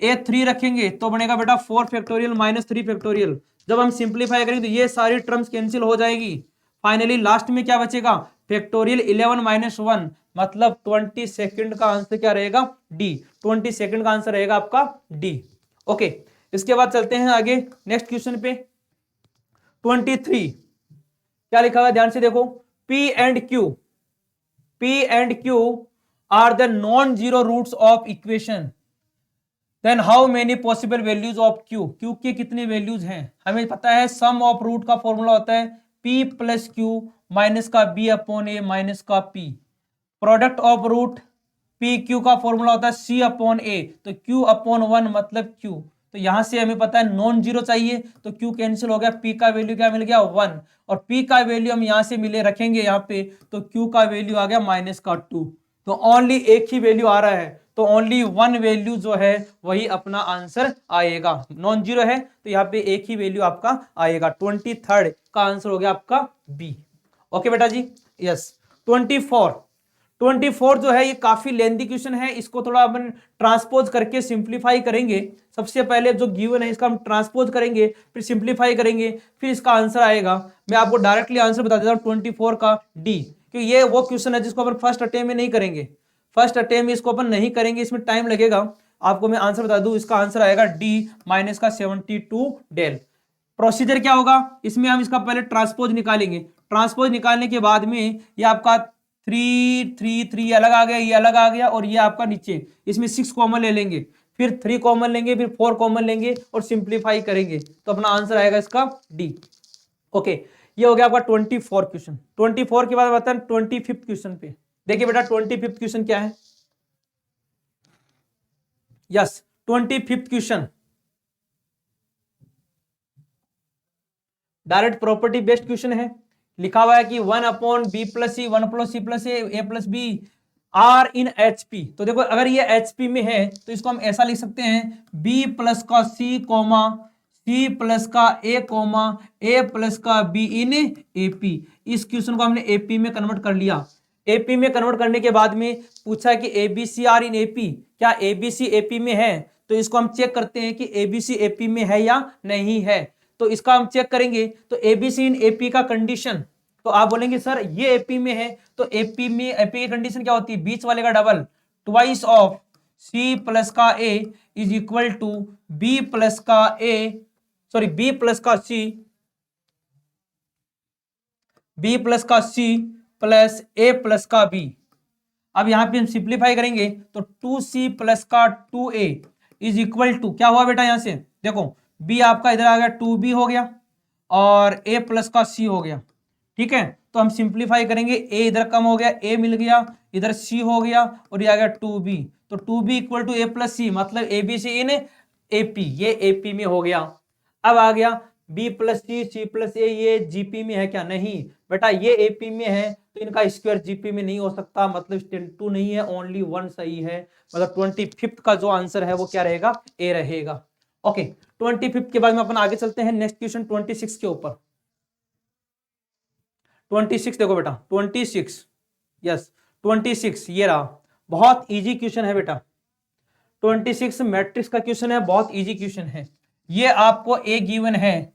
a3 रखेंगे तो बनेगा बेटा 4 फैक्टोरियल माइनस 3 फैक्टोरियल। जब हम सिंप्लीफाई करेंगे तो ये सारी टर्म्स कैंसिल हो जाएगी, फाइनली लास्ट में क्या बचेगा, फैक्टोरियल 11 माइनस 1, मतलब 22 का आंसर क्या रहेगा, डी। 22 का आंसर रहेगा आपका डी। ओके, इसके बाद चलते हैं आगे नेक्स्ट क्वेश्चन पे। 23 क्या लिखा हुआ ध्यान से देखो, P and Q are the non-zero roots of equation, then how many possible values of Q, Q के कितने वैल्यूज हैं, हमें पता है सम ऑफ रूट का फॉर्मूला होता है P प्लस Q माइनस का B अपॉन A माइनस का P, product of root P Q का फॉर्मूला होता है C अपॉन A, तो Q अपॉन 1 मतलब Q, तो यहां से हमें पता है नॉन जीरो चाहिए, तो Q कैंसिल हो गया, P का वैल्यू क्या मिल गया 1, और P का वैल्यू हम यहां से मिले रखेंगे यहाँ पे, तो Q का वैल्यू आ गया माइनस का 2, तो ओनली एक ही वैल्यू आ रहा है, तो ओनली वन वैल्यू जो है वही अपना आंसर आएगा, नॉन जीरो है तो यहाँ पे एक ही वैल्यू आपका आएगा, 23 का आंसर हो गया आपका बी। ओके बेटा जी, यस। 24 जो है ये काफी लेंथी क्वेश्चन है, इसको थोड़ा अपन ट्रांसपोज करके सिंप्लीफाई करेंगे। सबसे पहले जो गिवन है इसका हम ट्रांसपोज करेंगे, फिर सिंप्लीफाई करेंगे, फिर इसका आंसर आएगा। मैं आपको डायरेक्टली आंसर बता देता हूँ 24 का डी, क्योंकि ये वो क्वेश्चन है जिसको अपन फर्स्ट अटेम्प्ट में नहीं करेंगे, फर्स्ट अटेम्प्ट में इसको अपन नहीं करेंगे, इसमें टाइम लगेगा। आपको मैं आंसर बता दूं, इसका आंसर आएगा डी माइनस का 72 डेल। प्रोसीजर क्या होगा, इसमें हम इसका पहले ट्रांसपोज निकालेंगे, ट्रांसपोज निकालने के बाद में ये आपका 3 3 3 अलग आ गया, ये अलग आ गया, और ये आपका नीचे इसमें 6 कॉमन ले लेंगे, फिर 3 कॉमन लेंगे, फिर 4 कॉमन लेंगे और सिंप्लीफाई करेंगे, तो अपना आंसर आएगा इसका डी। ओके, ये हो गया आपका 24 क्वेश्चन। 24 के बाद बताएं 25 क्वेश्चन पे। देखिए बेटा 25 क्वेश्चन क्या है, yes 25 question direct property based question है। लिखा हुआ है कि 1 upon B plus C, 1 plus C plus A plus B are in HP. तो देखो अगर ये एचपी में है तो इसको हम ऐसा लिख सकते हैं, बी प्लस का सी कॉमा सी प्लस का ए कॉमा ए प्लस का बी इन एपी। इस क्वेश्चन को हमने एपी में कन्वर्ट कर लिया। एपी में कन्वर्ट करने के बाद में पूछा कि एबीसी आर इन एपी, क्या एबीसी एपी में है, तो इसको हम चेक करते हैं कि एबीसी एपी में है या नहीं है। तो इसका हम चेक करेंगे, तो एबीसी इन एपी का कंडीशन, तो आप बोलेंगे सर ये एपी में है, तो एपी में एपी की कंडीशन क्या होती है, बीच वाले का double, twice of C plus का A is equal to B plus का ए, सॉरी बी प्लस का सी, बी प्लस का सी प्लस ए प्लस का बी। अब यहां पे हम सिंप्लीफाई करेंगे तो 2c प्लस का 2a इज इक्वल टू क्या हुआ बेटा, यहां से देखो b आपका इधर आ गया 2b हो गया और a प्लस का c हो गया, ठीक है। तो हम सिंप्लीफाई करेंगे, a इधर कम हो गया, a मिल गया, इधर c हो गया और ये आ गया 2b, तो 2b equal to a plus C, मतलब abc इन ap, ये ap में हो गया। अब आ गया b प्लस सी प्लस ए, ये जीपी में है क्या, नहीं बेटा ये एपी में है, तो इनका स्क्वायर जीपी में नहीं हो सकता, मतलब 2 नहीं है, ओनली 1 सही है, मतलब 25 का जो आंसर है वो क्या रहेगा, ए रहेगा। ओके, 25 के बाद में अपन आगे चलते हैं नेक्स्ट क्वेश्चन 26 के ऊपर। 26 देखो बेटा 26, यस 26 ये रहा, बहुत इजी क्वेश्चन है बेटा। 26 मैट्रिक्स का क्वेश्चन है, बहुत इजी क्वेश्चन है। ये आपको ए गिवन है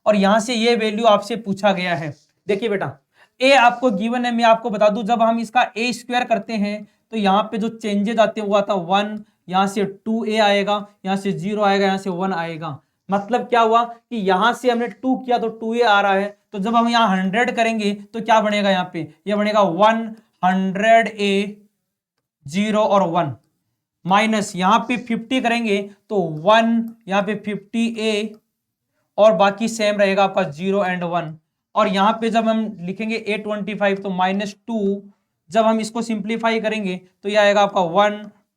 और यहां से ये वैल्यू आपसे पूछा गया है। देखिए बेटा ए आपको गिवन है, मैं आपको बता दूं जब हम इसका ए स्क्वायर करते हैं तो यहाँ पे जो चेंजेस आते हैं वो आता 1, यहाँ से 2a आएगा, यहाँ से 0 आएगा, यहाँ से 1 आएगा। मतलब क्या हुआ कि यहाँ से हमने 2 किया तो 2a आ रहा है, तो जब हम यहाँ 100 करेंगे तो क्या बनेगा, यहाँ पे ये बनेगा 100a 0 और 1, माइनस यहाँ पे 50 करेंगे तो 1, यहाँ पे 50a और बाकी सेम रहेगा आपका 0 एंड 1। और यहाँ पे जब हम लिखेंगे A25 तो -2, जब हम इसको सिंप्लीफाई करेंगे तो ये आएगा आपका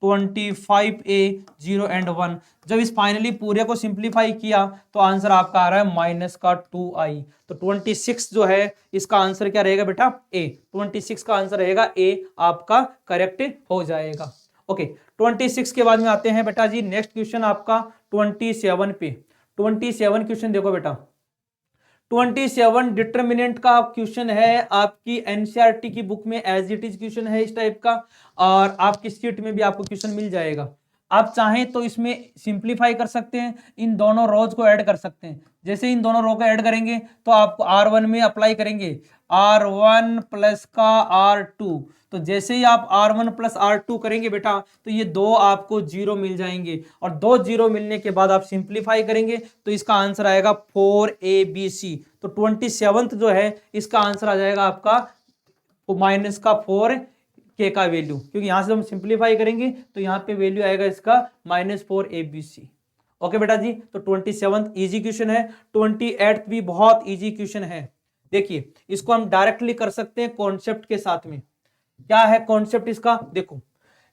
125A 0 एंड 1। जब इस फाइनली पूरे को सिंप्लीफाई किया तो आंसर आपका आ रहा है -2i। तो 26 जो है इसका आंसर क्या रहेगा बेटा, A। 26 का आंसर रहेगा A, आपका करेक्ट हो जाएगा। ओके, 26 के बाद में आते हैं बेटा जी नेक्स्ट क्वेश्चन आपका 27 पे। 27 क्वेश्चन देखो बेटा, 27 डिटर्मिनेंट का क्वेश्चन है, आपकी एनसीईआरटी की बुक में एज इट इज क्वेश्चन है इस टाइप का, और आपकी शीट में भी आपको क्वेश्चन मिल जाएगा। आप चाहें तो इसमें सिंप्लीफाई कर सकते हैं, इन दोनों रोज को ऐड कर सकते हैं। जैसे इन दोनों रो को ऐड करेंगे तो आपको R1 में अप्लाई करेंगे R1 प्लस का R2, तो जैसे ही आप R1 प्लस R2 करेंगे बेटा तो ये दो आपको जीरो मिल जाएंगे, और दो जीरो मिलने के बाद आप सिंप्लीफाई करेंगे तो इसका आंसर आएगा 4ABC। तो 27 जो है इसका आंसर आ जाएगा आपका -4 का वैल्यू, क्योंकि यहां से हम सिंप्लीफाई करेंगे तो यहाँ पे वैल्यू आएगा इसका -4ABC। ओके बेटा जी, तो 27 इजी क्वेश्चन है। 28 भी बहुत इजी क्वेश्चन है। देखिए इसको हम डायरेक्टली कर सकते हैं कॉन्सेप्ट के साथ में। क्या है कॉन्सेप्ट इसका, देखो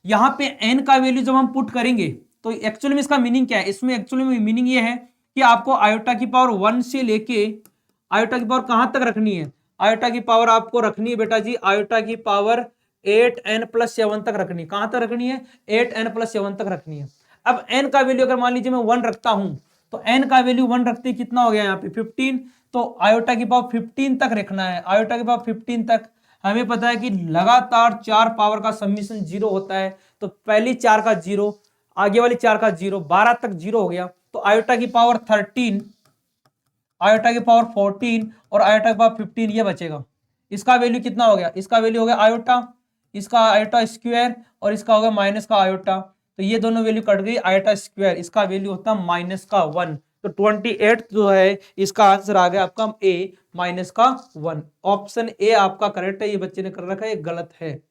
यहाँ पे n का वैल्यू जब हम पुट करेंगे तो एक्चुअली में इसका मीनिंग क्या है, इसमें एक्चुअली में मीनिंग ये है कि आपको आयोटा की पावर 1 से लेके आयोटा की पावर कहां तक रखनी है, आयोटा की पावर आपको रखनी है बेटा जी आयोटा की पावर 8n+7 तक रखनी है। कहां तक रखनी है, 8n+7 तक रखनी है। अब n का वैल्यू अगर मान लीजिए मैं 1 रखता हूं तो n का वैल्यू 1 रखते कितना हो गया यहाँ पे 15, तो आयोटा की पावर 15 तक रखना है। आयोटा की पावर 15 तक हमें पता है कि लगातार 4 पावर का समीशन 0 होता है, तो पहली 4 का 0, आगे वाली 4 का 0, 12 तक 0 हो गया। तो आयोटा की पावर 13, आयोटा की पावर 14 और आयोटा की पावर 15 ये बचेगा। इसका वैल्यू कितना हो गया, इसका वैल्यू हो गया आयोटा, इसका आयोटा स्क्वायर और इसका हो गया माइनस का आयोटा, तो ये दोनों वैल्यू कट गई, आयोटा स्क्वायर इसका वैल्यू होता है -1। तो 28 जो है इसका आंसर आ गया आपका A -1। ऑप्शन ए आपका करेक्ट है, ये बच्चे ने कर रखा है, ये गलत है।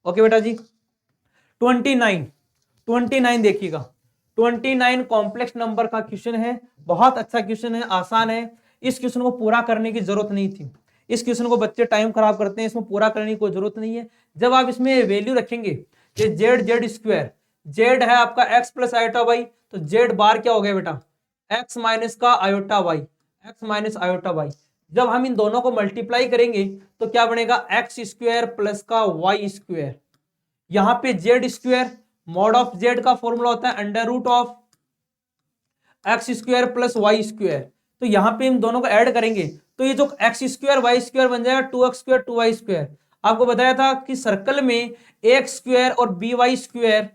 ओके बेटा जी, 29 देखिएगा, 29 कॉम्प्लेक्स नंबर का क्वेश्चन है, बहुत अच्छा क्वेश्चन है, आसान है। इस क्वेश्चन को पूरा करने की जरूरत नहीं थी, इस क्वेश्चन को बच्चे टाइम खराब करते हैं, इसमें पूरा करने की कोई जरूरत नहीं है। जब आप इसमें वैल्यू रखेंगे ये जेड स्क्वायर, जेड है आपका x प्लस आयोटा वाई, तो जेड बार क्या हो गया बेटा x माइनस का iota Y, x minus iota Y. जब हम इन दोनों को मल्टीप्लाई करेंगे तो क्या बनेगा x स्क्वायर प्लस का y स्क्वायर। यहां पे Z square mod of Z का फॉर्मूला होता है √ऑफ x square plus Y square, तो यहां पे हम दोनों को ऐड करेंगे तो ये जो x स्क्वायर वाई स्क्वायर बन जाएगा 2x स्क्वायर 2y स्क्वायर। आपको बताया था कि सर्कल में x स्क्वायर और by square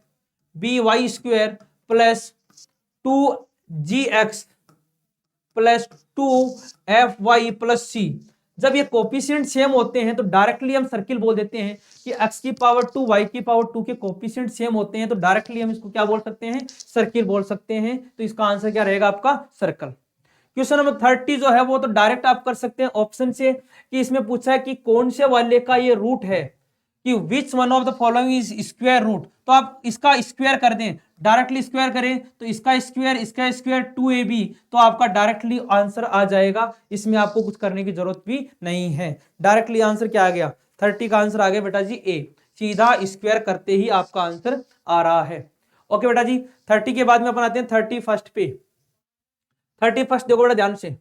plus 2gx plus 2fy plus c, जब ये कोफिशिएंट सेम होते हैं तो डायरेक्टली हम सर्किल बोल देते हैं कि x की पावर 2 y की पावर 2 के कोफिशिएंट सेम होते हैं, तो डायरेक्टली हम इसको क्या बोल सकते हैं, सर्किल बोल सकते हैं। तो इसका आंसर क्या रहेगा आपका सर्कल। क्वेश्चन नंबर 30 जो है वो तो डायरेक्ट आप कर सकते हैं ऑप्शन से, कि इसमें पूछा है कि कौन से वाले का ये रूट है, कि which one of the following is square root, तो आप इसका स्क्वायर कर दें, डायरेक्टली स्क्वायर करें तो इसका स्क्वायर 2ab, तो आपका डायरेक्टली आंसर आ जाएगा, इसमें आपको कुछ करने की जरूरत भी नहीं है। डायरेक्टली आंसर क्या आ गया, 30 का आंसर आ गया बेटा जी ए, सीधा स्क्वायर करते ही आपका आंसर आ रहा है। ओके बेटा जी, 30 के बाद में अपन आते हैं 31 पे। 31 देखो बेटा ध्यान से,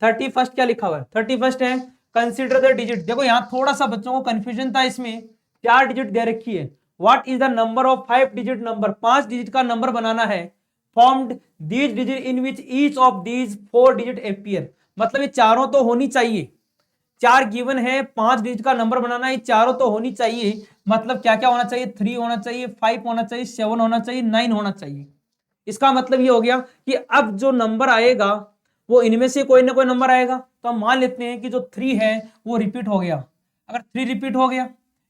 31 क्या लिखा हुआ है, 31 है कंसीडर द डिजिट। देखो यहां थोड़ा सा बच्चों को कंफ्यूजन था, इसमें 4 डिजिट दे रखी है। What is the number of 5 digit number, 5 digit का नंबर बनाना है, formed these digit in which each of these 4 digit appear, मतलब ये चारों तो होनी चाहिए, 4 गिवन है, 5 डिजिट का नंबर बनाना है, ये चारों तो होनी चाहिए। मतलब क्या क्या होना चाहिए, 3 होना चाहिए, 5 होना चाहिए, 7 होना चाहिए, 9 होना चाहिए। इसका मतलब ये हो गया कि अब जो नंबर आएगा वो इनमें से कोई ना कोई नंबर आएगा, तो हम मान लेते हैं कि जो 3 है वो रिपीट हो गया। अगर 3 रिपीट हो गया,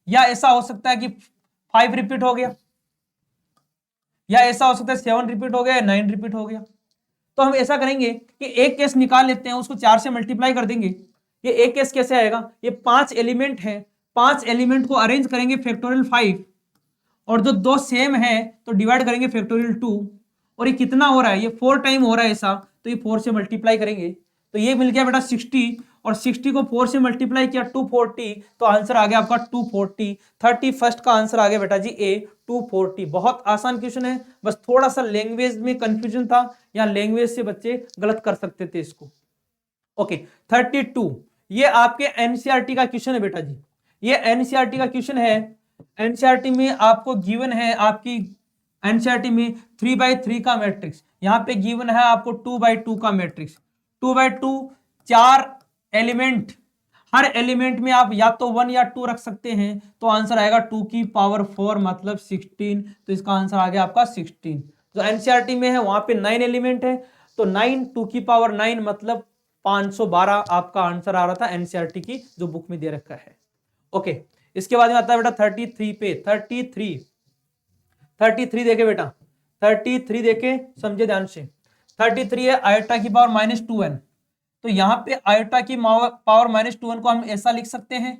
या ऐसा हो सकता है कि 5 रिपीट हो गया, या ऐसा हो सकता है 7 रिपीट हो गया, या 9 रिपीट हो गया। तो हम ऐसा करेंगे कि एक केस निकाल लेते हैं, उसको 4 से मल्टीप्लाई कर देंगे। ये एक केस कैसे आएगा, ये 5 एलिमेंट है, 5 एलिमेंट को अरेंज करेंगे फैक्टोरियल 5, और जो 2 सेम है तो डिवाइड करेंगे फैक्टोरियल 2, और ये कितना हो रहा है, ये 4 टाइम हो रहा है ऐसा, तो ये 4 से मल्टीप्लाई करेंगे तो ये मिल गया बेटा 60, और 60 को 4 से मल्टीप्लाई किया 240, तो आंसर आ गया आपका 240। 31 का आंसर आ गया बेटा जी ए 240। बहुत आसान क्वेश्चन है, बस थोड़ा सा लैंग्वेज में कंफ्यूजन था, या लैंग्वेज से बच्चे गलत कर सकते थे इसको। ओके 32 ये आपके एनसीईआरटी का क्वेश्चन है बेटा जी, ये एनसीईआरटी का क्वेश्चन है। एनसीईआरटी में आपको गिवन है, आपकी एनसीईआरटी में 3x3 का मैट्रिक्स, यहाँ पे गिवन है आपको 2x2 का मैट्रिक्स। 2x2 4 एलिमेंट, हर एलिमेंट में आप या तो 1 या 2 रख सकते हैं, तो आंसर आएगा 2 की पावर 4 मतलब 16। तो इसका आंसर आ गया आपका 16। जो एनसीईआरटी में है वहां पे 9 एलिमेंट है, तो 9 2 की पावर 9 मतलब 512 आपका आंसर आ रहा था एनसीईआरटी की जो बुक में दे रखा है। ओके इसके बाद में आता है बेटा 33 पे। 33 देखे बेटा, 33 देखे, समझे ध्यान से। 33 है आयोटा की पावर -2n, तो यहाँ पे आयोटा की पावर -2n को हम ऐसा लिख सकते हैं।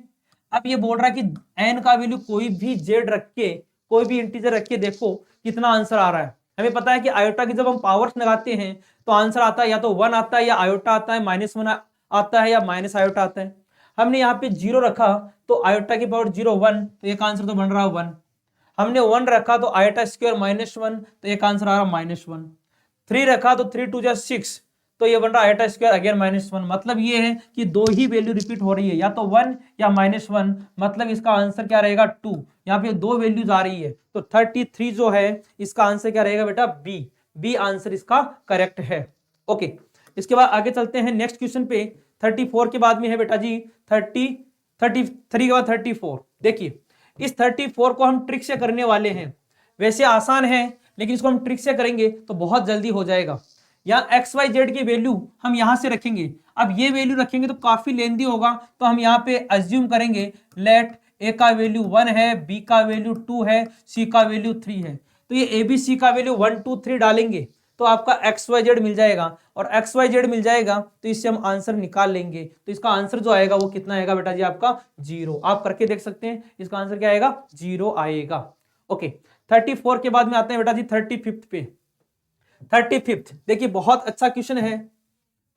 अब ये बोल रहा है कि n का वैल्यू कोई भी z रख के, कोई भी इंटीजर रख के देखो कितना आंसर आ रहा है। हमें पता है कि आयोटा की जब हम पावर्स लगाते हैं तो आंसर आता है या तो 1 आता है, या आयोटा आता है, -1 आता है, या माइनस आयोटा आता है। हमने यहाँ पे 0 रखा तो आयोटा की पावर 0 1, तो एक आंसर तो बन रहा है 1। हमने 1 रखा तो आयोटा स्क्वायर -1, तो एक आंसर आ रहा है -1। 3 रखा तो 3 2 6, तो ये बन रहा है आयोटा स्क्वायर अगेन -1। मतलब ये है कि दो ही वैल्यू रिपीट हो रही है, या तो 1 या -1, मतलब इसका आंसर क्या रहेगा 2। यहाँ पे दो वैल्यूज आ रही है, तो 33 जो है इसका आंसर क्या रहेगा बेटा बी आंसर इसका करेक्ट है। ओके इसके बाद आगे चलते हैं नेक्स्ट क्वेश्चन पे। 34 के बाद में है बेटा जी 33 के बाद 34। देखिए इस 34 को हम ट्रिक से करने वाले हैं, वैसे आसान है लेकिन इसको हम ट्रिक से करेंगे तो बहुत जल्दी हो जाएगा। यहाँ एक्स वाई जेड की वैल्यू हम यहां से रखेंगे। अब ये वैल्यू रखेंगे तो काफी लेंदी होगा, तो हम यहाँ पे अज्यूम करेंगे लेट ए का वैल्यू 1 है, बी का वैल्यू 2 है, सी का वैल्यू 3 है। तो ये ए बी सी का वैल्यू 1 2 3 डालेंगे तो आपका एक्स वाई जेड मिल जाएगा, और एक्स वाई जेड मिल जाएगा तो इससे हम आंसर निकाल लेंगे। तो इसका आंसर जो आएगा वो कितना आएगा बेटा जी आपका 0। आप करके देख सकते हैं, इसका आंसर क्या आएगा 0 आएगा। ओके 34 के बाद में आते हैं बेटा जी 35 पे। 35 देखिए बहुत अच्छा क्वेश्चन है,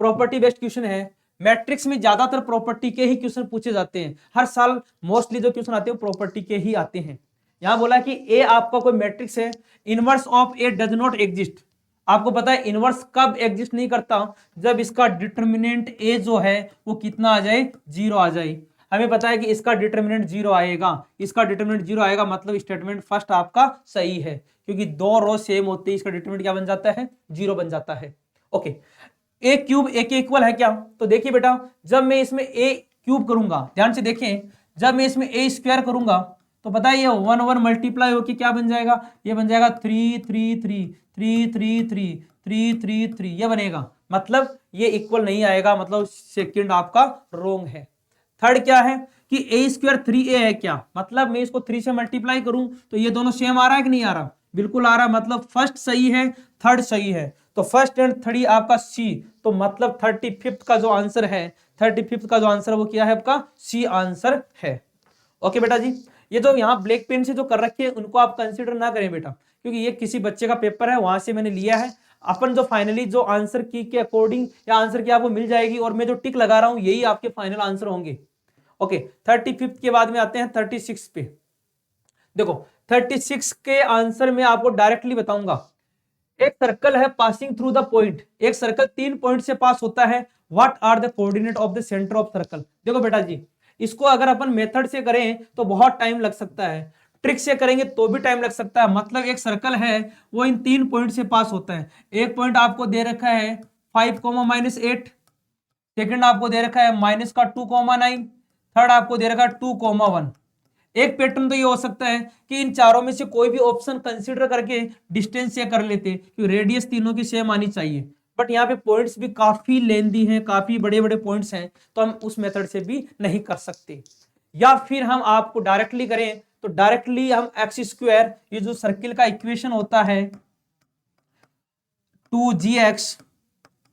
प्रॉपर्टी बेस्ड क्वेश्चन है। मैट्रिक्स में ज्यादातर प्रॉपर्टी के ही क्वेश्चन पूछे जाते हैं, हर साल मोस्टली जो क्वेश्चन आते हैं प्रॉपर्टी के ही आते हैं। यहां बोला कि ए आपका कोई मैट्रिक्स है, inverse of A does not exist. आपको पता है इनवर्स कब एग्जिस्ट नहीं करता, जब इसका डिटर्मिनेंट ए जो है वो कितना आ जाए 0 आ जाए। हमें पता है कि इसका डिटर्मिनेंट 0 आएगा, इसका डिटर्मिनेंट 0 आएगा, मतलब स्टेटमेंट फर्स्ट आपका सही है, क्योंकि दो रो सेम होते हैं, इसका डिटर्मिनेंट क्या बन जाता है 0 बन जाता है। ओके ए क्यूब ए के इक्वल है क्या, तो देखिए बेटा जब मैं इसमें ए क्यूब करूंगा, ध्यान से देखें, जब मैं इसमें ए स्क्वायर करूंगा तो पता है ये 1 1 मल्टीप्लाई होकर क्या बन जाएगा, ये बन जाएगा 3 3 3 3 3 3 3 3 3, ये बनेगा, मतलब ये इक्वल नहीं आएगा, मतलब सेकंड आपका रोंग है। थर्ड क्या है कि ए स्क्वायर 3a है क्या, मतलब मैं इसको 3 से मल्टीप्लाई करूं तो ये दोनों सेम आ रहा है कि नहीं आ रहा, बिल्कुल आ रहा है, मतलब फर्स्ट सही है थर्ड सही है, तो फर्स्ट एंड थर्ड आपका सी, तो मतलब 35 का जो आंसर है, 35 का जो आंसर वो क्या है आपका सी आंसर है। ओके बेटा जी, ये जो यहाँ ब्लैक पेन से जो कर रखे हैं उनको आप कंसीडर ना करें बेटा, क्योंकि ये किसी बच्चे का पेपर है वहां से मैंने लिया है। अपन जो फाइनली जो आंसर की के अकॉर्डिंग या आंसर की आपको मिल जाएगी, और मैं जो टिक लगा रहा हूं यही आपके फाइनल आंसर होंगे। ओके 35 के बाद में आते हैं 36 पे। देखो 36 के आंसर में आपको डायरेक्टली बताऊंगा। एक सर्कल है पासिंग थ्रू द पॉइंट, एक सर्कल 3 पॉइंट से पास होता है, what are the coordinate of the centre of circle. देखो बेटा जी इसको अगर अपन मेथड से करें तो बहुत टाइम लग सकता है, ट्रिक से करेंगे तो भी टाइम लग सकता है। मतलब एक सर्कल है वो इन 3 पॉइंट से पास होता है, एक पॉइंट आपको दे रखा है 5, -8, सेकंड आपको दे रखा है -2,9, थर्ड आपको दे रखा है 2,1। एक पैटर्न तो ये हो सकता है कि इन चारों में से कोई भी ऑप्शन कंसीडर करके डिस्टेंस चेक कर लेते, क्योंकि रेडियस तीनों की सेम आनी चाहिए, बट यहाँ पे पॉइंट्स भी काफी लेंदी हैं, काफी बड़े बड़े पॉइंट्स हैं, तो हम उस मेथड से भी नहीं कर सकते। या फिर हम आपको डायरेक्टली करें तो डायरेक्टली हम एक्स स्क्वायर, ये जो सर्किल का इक्वेशन होता है 2gx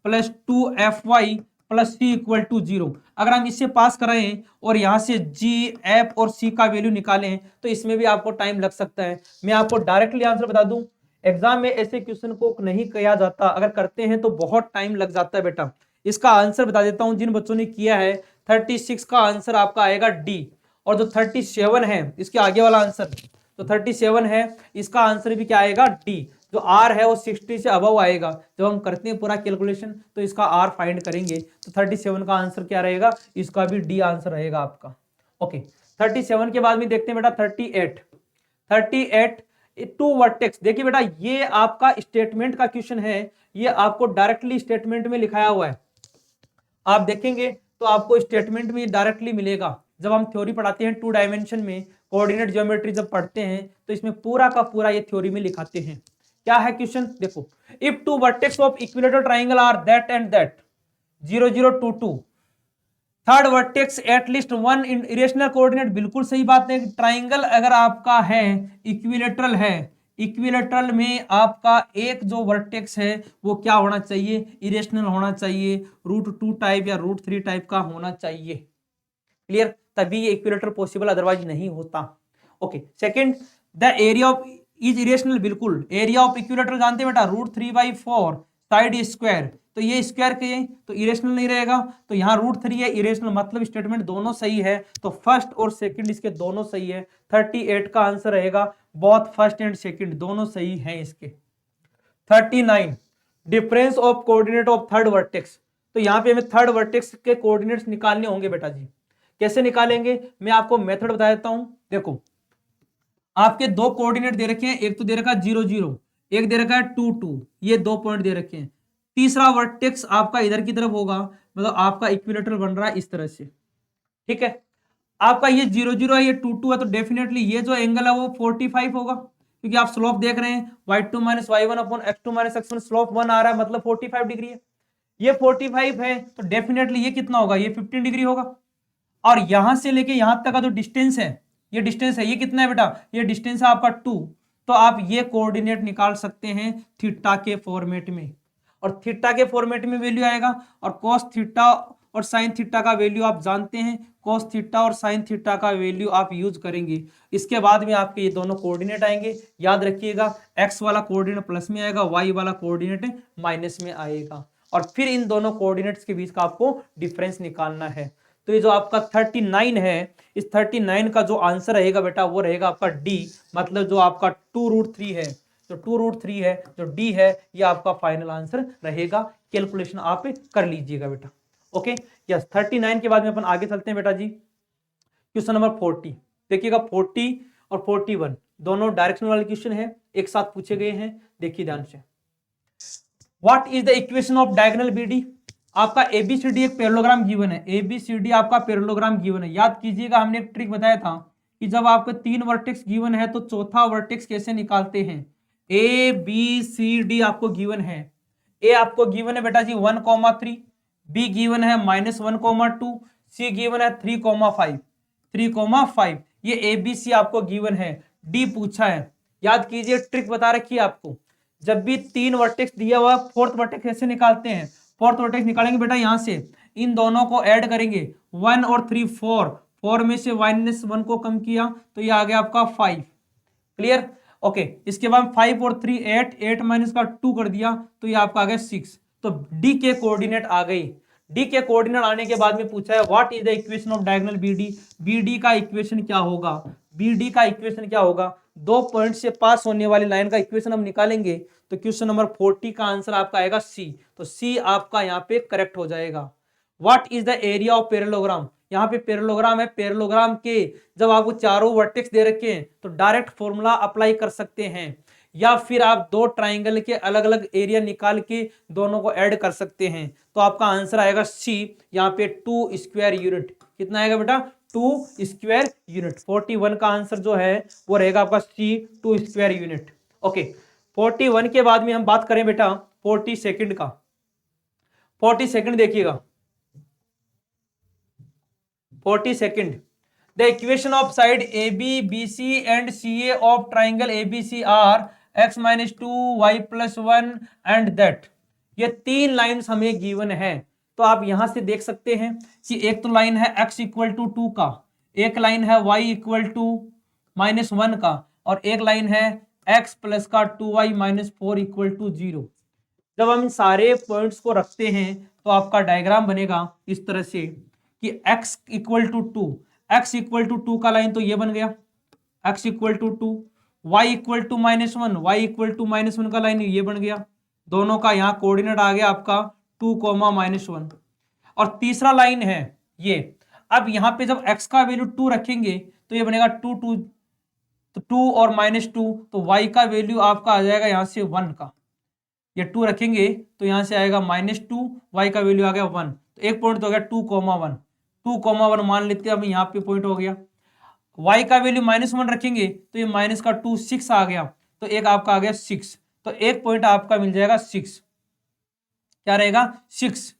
+ 2fy + c = 0, अगर हम इससे पास कराएं और यहां से g, f और c का वैल्यू निकालें तो इसमें भी आपको टाइम लग सकता है। मैं आपको डायरेक्टली आंसर बता दूं, एग्जाम में ऐसे क्वेश्चन को नहीं किया जाता, अगर करते हैं तो बहुत टाइम लग जाता है बेटा। इसका आंसर बता देता हूं जिन बच्चों ने किया है। 36 का आंसर आपका आएगा डी। और जो 37 है इसके आगे वाला आंसर, तो 37 है इसका आंसर भी क्या आएगा, डी। जो आर है वो 60 से अबव आएगा। जब हम करते हैं पूरा कैलकुलेशन तो इसका आर फाइंड करेंगे, तो 37 का आंसर क्या रहेगा, इसका भी डी आंसर रहेगा आपका। ओके, 37 के बाद में देखते हैं बेटा 38 टू वर्टेक्स। देखिए बेटा ये आपका स्टेटमेंट का क्वेश्चन है, ये आपको डायरेक्टली स्टेटमेंट में लिखाया हुआ है। आप देखेंगे तो आपको स्टेटमेंट में डायरेक्टली मिलेगा। जब हम थ्योरी पढ़ाते हैं 2 डायमेंशन में, कोऑर्डिनेट ज्योमेट्री जब पढ़ते हैं तो इसमें पूरा का पूरा ये थ्योरी में लिखाते हैं। क्या है क्वेश्चन, देखो, if two vertex of equilateral triangle are that and that 0 0 2 2, third vertex at least one in irrational coordinate. बिल्कुल सही बात है। ट्राइंगल अगर आपका है इक्विलेटरल है, इक्विलेटरल में आपका एक जो वर्टेक्स है वो क्या होना चाहिए, इरेशनल होना चाहिए, √2 टाइप या √3 टाइप का होना चाहिए। क्लियर, तभी ये इक्विलेटर पॉसिबल, अदरवाइज नहीं होता। Okay, second, the area of is irrational. बिल्कुल, एरिया ऑफ इक्विलेटर जानते हैं बेटा, √3/4 साइड स्क्वायर। तो ये स्क्वायर के तो इरेशनल नहीं रहेगा, तो यहाँ √3 है इरेशनल, मतलब स्टेटमेंट दोनों सही है। तो फर्स्ट और सेकंड इसके दोनों सही है। 38 का आंसर रहेगा, बोथ फर्स्ट एंड सेकंड दोनों सही हैं इसके। 39, difference of coordinate of third vertex. तो यहाँ पे हमें थर्ड वर्टेक्स के कोऑर्डिनेट्स निकालने होंगे बेटा जी। कैसे निकालेंगे, मैं आपको मेथड बता देता हूं। देखो, आपके दो कोऑर्डिनेट दे रखे हैं, एक तो दे रखा है 0 0, एक दे रखा है 2 2, ये दो पॉइंट दे रखे हैं। तीसरा वर्टेक्स आपका इधर की तरफ होगा, मतलब आपका इक्विलेटरल बन रहा है इस तरह से। ठीक है, आपका ये 0 0 है, ये 2 2 है, तो डेफिनेटली ये जो एंगल है वो 45 होगा, क्योंकि आप स्लोप देख रहे हैं y2 - y1 upon x2 - x1, slope 1 आ रहा है, मतलब 45 डिग्री है। ये 45 है तो डेफिनेटली ये कितना होगा, ये 15 डिग्री होगा। और यहां से लेके यहां तक का जो डिस्टेंस है, ये डिस्टेंस है, ये कितना है बेटा, ये डिस्टेंस है आपका 2। तो आप ये कोऑर्डिनेट निकाल सकते हैं थीटा के फॉर्मेट में, और थीटा के फॉर्मेट में वैल्यू आएगा। और कॉस थीटा और साइन थीटा का वैल्यू आप जानते हैं, कॉस थीटा और साइन थीटा का वैल्यू आप यूज करेंगे। इसके बाद में आपके ये दोनों कोऑर्डिनेट आएंगे। याद रखिएगा, एक्स वाला कोऑर्डिनेट प्लस में आएगा, वाई वाला कोऑर्डिनेट माइनस में आएगा, और फिर इन दोनों कोऑर्डिनेट्स के बीच का आपको डिफरेंस निकालना है। तो ये जो आपका 39 है, इस 39 का जो आंसर रहेगा बेटा वो रहेगा आपका डी, मतलब जो आपका 2√3 है, जो 2√3 है, जो डी है, ये आपका फाइनल आंसर रहेगा। कैलकुलेशन आप कर लीजिएगा बेटा। ओके, यस, 39 के बाद में अपन आगे चलते हैं बेटा जी। क्वेश्चन नंबर 40 देखिएगा, 40 और 41 दोनों डायरेक्शन वाले क्वेश्चन है, एक साथ पूछे गए हैं। देखिए ध्यान से, what is the equation of diagonal BD. आपका एबीसीडी एक पैरेललोग्राम गिवन है, एबीसीडी आपका पैरेललोग्राम गिवन है। याद कीजिएगा, हमने एक ट्रिक बताया था कि जब आपको 3 वर्टेक्स गिवन है तो चौथा वर्टेक्स कैसे निकालते हैं। ए बी सी डी आपको गिवन है, ए आपको गिवन है बेटा जी 1,3, बी गिवन है -1,2, सी गिवन है 3,5, ये ए बी सी आपको गिवन है, डी पूछा है। याद कीजिए, ट्रिक बता रखी है आपको, जब भी 3 वर्टेक्स दिया हुआ, फोर्थ वर्टेक्स कैसे निकालते हैं। फोर्थ वर्टेक्स निकालेंगे बेटा, यहां से इन दोनों को ऐड करेंगे, 1 और 3 4 में से -1 को कम किया तो ये आ गया आपका 5। Clear, okay. इसके बाद 5 और 3 8 माइनस का 2 कर दिया तो ये आपका आ गया 6। तो डी के कोऑर्डिनेट आ गई। डी के कोऑर्डिनेट आने के बाद में पूछा है what is the equation of diagonal BD. BD का इक्वेशन क्या होगा, बीडी का इक्वेशन क्या होगा, 2 पॉइंट से पास होने वाली लाइन का इक्वेशन हम निकालेंगे। तो क्वेश्चन नंबर 40 का आंसर आपका आएगा सी। तो सी आपका यहाँ पे करेक्ट हो जाएगा। What is the area of parallelogram, यहाँ पे पैरेललोग्राम है, पैरेललोग्राम के जब आपको चारों वर्टेक्स दे रखे हैं तो डायरेक्ट फॉर्मूला अप्लाई कर सकते हैं, या फिर आप दो ट्राइंगल के अलग अलग एरिया निकाल के दोनों को ऐड कर सकते हैं। तो आपका आंसर आएगा सी, यहाँ पे 2 स्क्वायर यूनिट। कितना आएगा बेटा, 2 स्क्वायर यूनिट। 41 का आंसर जो है वो रहेगा आपका सी, 2 स्क्वायर यूनिट। ओके, 41 के बाद में हम बात करें बेटा 42 का। 42 देखिएगा, 42 the equation of side A B B C and C A of triangle A B C are x - 2 y + 1 and that. ये 3 लाइन्स हमें गिवन है। तो आप यहां से देख सकते हैं कि एक तो लाइन है x = 2 का, एक लाइन है y = -1 का, और एक लाइन है x + 2y - 4 = 0। जब हम सारे पॉइंट्स को रखते हैं तो आपका डायग्राम बनेगा इस तरह से कि x equal to 2, x equal to 2 का लाइन तो ये बन गया, x equal to 2, y equal to -1, y equal to -1 का लाइन ये बन गया। दोनों का यहाँ कोऑर्डिनेट आ गया आपका 2, -1। और तीसरा लाइन है ये। अब यहाँ पे जब x का वैल्यू 2 रखेंगे तो ये बनेगा 2 2, तो 2 और -2, तो y का वैल्यू आपका आ जाएगा यहाँ से 1 का। ये 2 रखेंगे तो यहाँ से आएगा -2, y का वैल्यू आ गया 1, तो एक पॉइंट तो हो गया 2, 1, 2, 1 मान लेते हैं। अब यहाँ पे पॉइंट हो गया। y का वैल्यू -1 रखेंगे तो ये माइनस का 2 6 आ गया, तो एक आपका आ गया 6, तो एक पॉइंट आपका मिल जाएगा 6। क्या रहेगा? 6।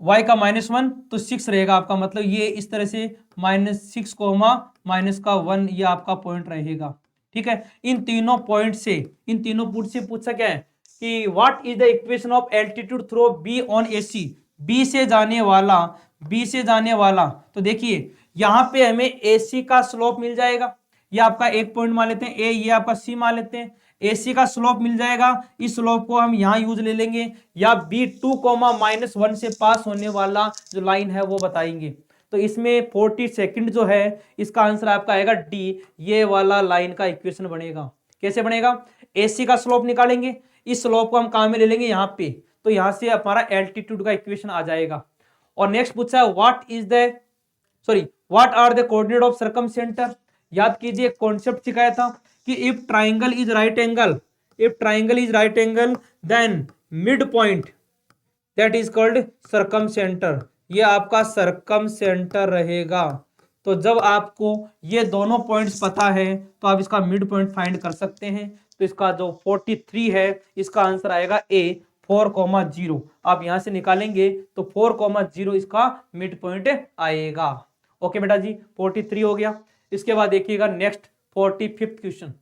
y का -1 तो 6 रहेगा आपका, मतलब ये इस तरह से -6, -1 ये आपका पॉइंट रहेगा। ठीक है, इन तीनों पॉइंट से, इन तीनों पुट से पूछा क्या है कि what is the equation of altitude through B on AC, B से जाने वाला, बी से जाने वाला। तो देखिए यहां पे हमें एसी का स्लोप मिल जाएगा, ये आपका एक पॉइंट मान लेते हैं ए, ये आपका सी मान लेते हैं। एसी का स्लोप मिल जाएगा, इस स्लोप को हम यहां यूज ले लेंगे, या बी 2, -1 से पास होने वाला जो लाइन है वो बताएंगे। तो इसमें 42 जो है इसका आंसर आपका आएगा डी, ये वाला लाइन का इक्वेशन बनेगा। कैसे बनेगा? एसी का स्लोप निकालेंगे, इस स्लोप को हम काम में ले लेंगे यहाँ पे, तो यहां से हमारा एल्टीट्यूड का इक्वेशन आ जाएगा। और नेक्स्ट पूछा है what are the coordinate of circumcentre. याद कीजिए कॉन्सेप्ट सिखाया था कि if triangle is right angle, then mid point that is called circumcentre, ये आपका सर्कम सेंटर रहेगा। तो जब आपको ये दोनों पॉइंट्स पता है तो आप इसका मिड पॉइंट फाइंड कर सकते हैं। तो इसका जो 43 है इसका आंसर आएगा ए, 4,0। आप यहां से निकालेंगे तो 4,0 इसका मिड पॉइंट आएगा। ओके बेटा जी, 43 हो गया। इसके बाद देखिएगा next 45th question.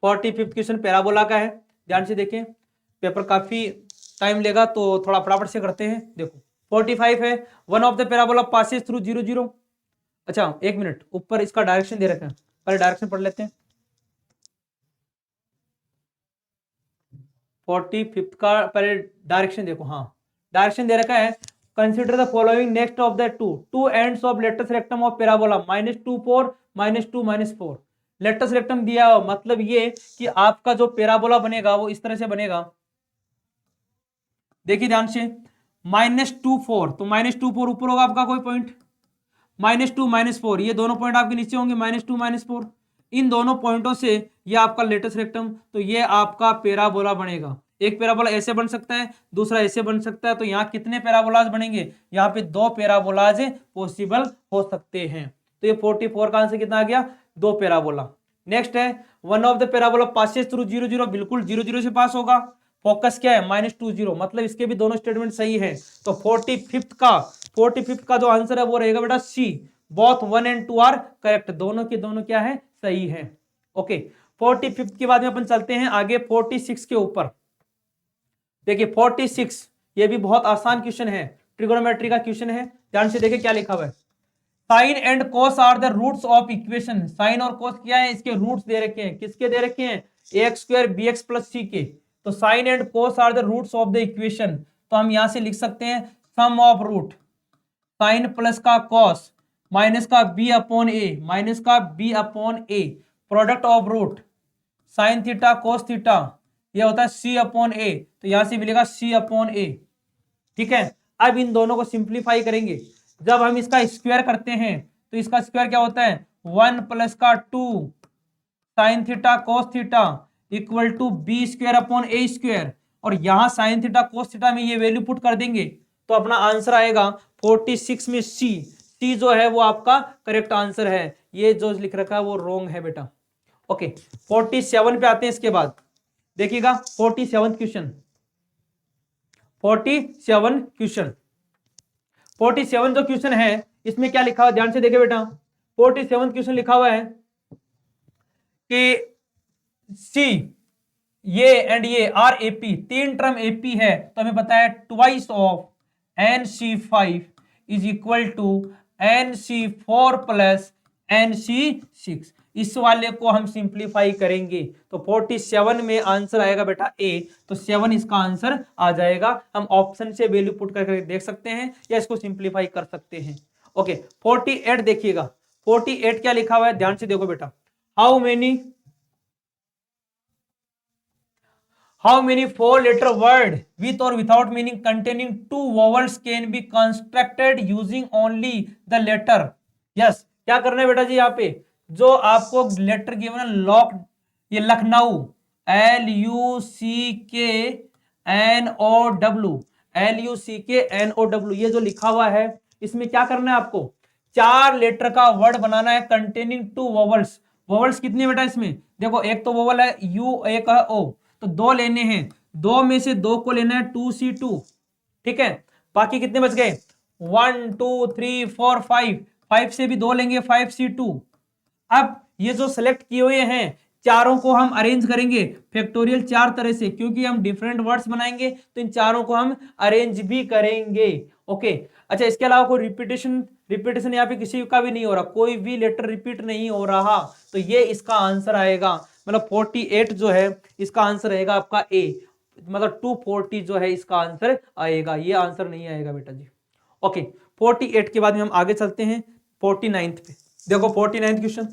45th question parabola का है, ध्यान से देखें, पेपर काफी टाइम लेगा तो थोड़ा फटाफट से करते हैं। देखो 45 है, one of the parabola passes through 0 0। अच्छा एक मिनट, ऊपर इसका डायरेक्शन दे रखा है, पहले डायरेक्शन पढ़ लेते हैं। 45th का पहले डायरेक्शन देखो, हाँ डायरेक्शन दे रखा है। Consider the following next of the two ends of latus rectum of parabola -2 4 -2 -4। Latus rectum दिया हो, मतलब ये कि आपका जो पैराबोला बनेगा वो इस तरह से बनेगा। देखिए ध्यान से, -2 4, तो -2 4 ऊपर होगा आपका कोई पॉइंट, -2 -4 ये दोनों पॉइंट आपके नीचे होंगे, -2 -4। इन दोनों पॉइंटों से ये आपका लेटस रेक्टम, तो ये आपका पैराबोला बनेगा। एक पैराबोला ऐसे बन सकता है, दूसरा ऐसे बन सकता है। तो यहाँ कितने पैराबोलाज बनेंगे? यहाँ पे 2 पैराबोलाज पॉसिबल हो सकते हैं। तो ये 44 का आंसर कितना आ गया? 2 पैराबोला। नेक्स्ट है one of the parabola passes through 0 0, बिल्कुल 0 0 से पास होगा। फोकस क्या है? -20, मतलब इसके भी दोनों स्टेटमेंट सही है। तो 45th का जो आंसर है वो रहेगा बेटा सी, बोथ 1 and 2 आर करेक्ट, दोनों के दोनों क्या है? सही है। ओके, 45th के बाद में अपन चलते हैं आगे 46 के ऊपर। देखिए 46 ये भी बहुत आसान क्वेश्चन है, ट्रिगोनोमेट्री का क्वेश्चन है। ध्यान से देखिए क्या लिखा हुआ है। Sine and cos are the roots of equation. Sine और कोस क्या है? इसके रूट्स दे रखे हैं। किसके दे रखे हैं? ax² bx + c के। तो sine and cos are the roots of the equation. तो हम यहां से लिख सकते हैं sum of root sine plus का कॉस माइनस का b अपॉन ए माइनस का b upon a, product of root sine theta cos theta, ये होता है c अपॉन ए। तो यहां से मिलेगा c अपॉन ए। ठीक है, अब इन दोनों को सिंप्लीफाई करेंगे। जब हम इसका स्क्वायर करते हैं तो इसका स्क्वायर क्या होता है? 1 + का 2 sine theta cos theta equal to b² upon a²। और यहां साइन थीटा कोस थीटा में ये वैल्यू पुट कर देंगे तो अपना आंसर आएगा 46 में सी जो है वो आपका करेक्ट आंसर है। ये जो लिख रखा है वो रॉन्ग है बेटा। ओके, 47 पे आते हैं। इसके बाद देखिएगा 47 क्वेश्चन। 47 जो क्वेश्चन है इसमें क्या लिखा हुआ, ध्यान से देखिए बेटा। 47 क्वेश्चन लिखा हुआ है कि सी ये एंड ये आर एपी, 3 टर्म एपी है। तो हमें पता है twice of NC5 is equal to NC4 + NC6। इस वाले को हम सिंप्लीफाई करेंगे तो 47 में आंसर आएगा बेटा ए, तो 7 इसका आंसर आ जाएगा। हम ऑप्शन से वैल्यू पुट करके देख सकते हैं या इसको सिंप्लीफाई कर सकते हैं। ओके 48 देखिएगा, 48 क्या लिखा हुआ है ध्यान से देखो बेटा। How many four-letter word with or without meaning containing two vowels can be constructed using only the letter? Yes, क्या करना है बेटा जी यहाँ पे, जो आपको लेटर गिवन है लॉक, ये लखनऊ LUCKNOW ये जो लिखा हुआ है इसमें क्या करना है आपको, 4 लेटर का वर्ड बनाना है कंटेनिंग 2 वोवल्स। वोवल्स कितने बेटा इसमें देखो, एक तो वोवल है यू, एक है ओ, तो 2 लेने हैं, 2 में से 2 को लेना है 2C2, ठीक है। बाकी कितने बच गए 1 2 3 4 5, 5 से भी 2 लेंगे 5C2। अब ये जो सेलेक्ट किए हुए हैं चारों को हम अरेंज करेंगे फैक्टोरियल 4 तरह से, क्योंकि हम डिफरेंट वर्ड्स बनाएंगे तो इन चारों को हम अरेंज भी करेंगे। ओके अच्छा, इसके अलावा कोई रिपीटेशन यहाँ पे किसी का भी नहीं हो रहा, कोई भी लेटर रिपीट नहीं हो रहा, तो ये इसका आंसर आएगा। मतलब 48 जो है इसका आंसर रहेगा आपका ए, मतलब 240 जो है इसका आंसर आएगा, ये आंसर नहीं आएगा बेटा जी। ओके 48 के बाद में हम आगे चलते हैं 49th पे। देखो 49th क्वेश्चन,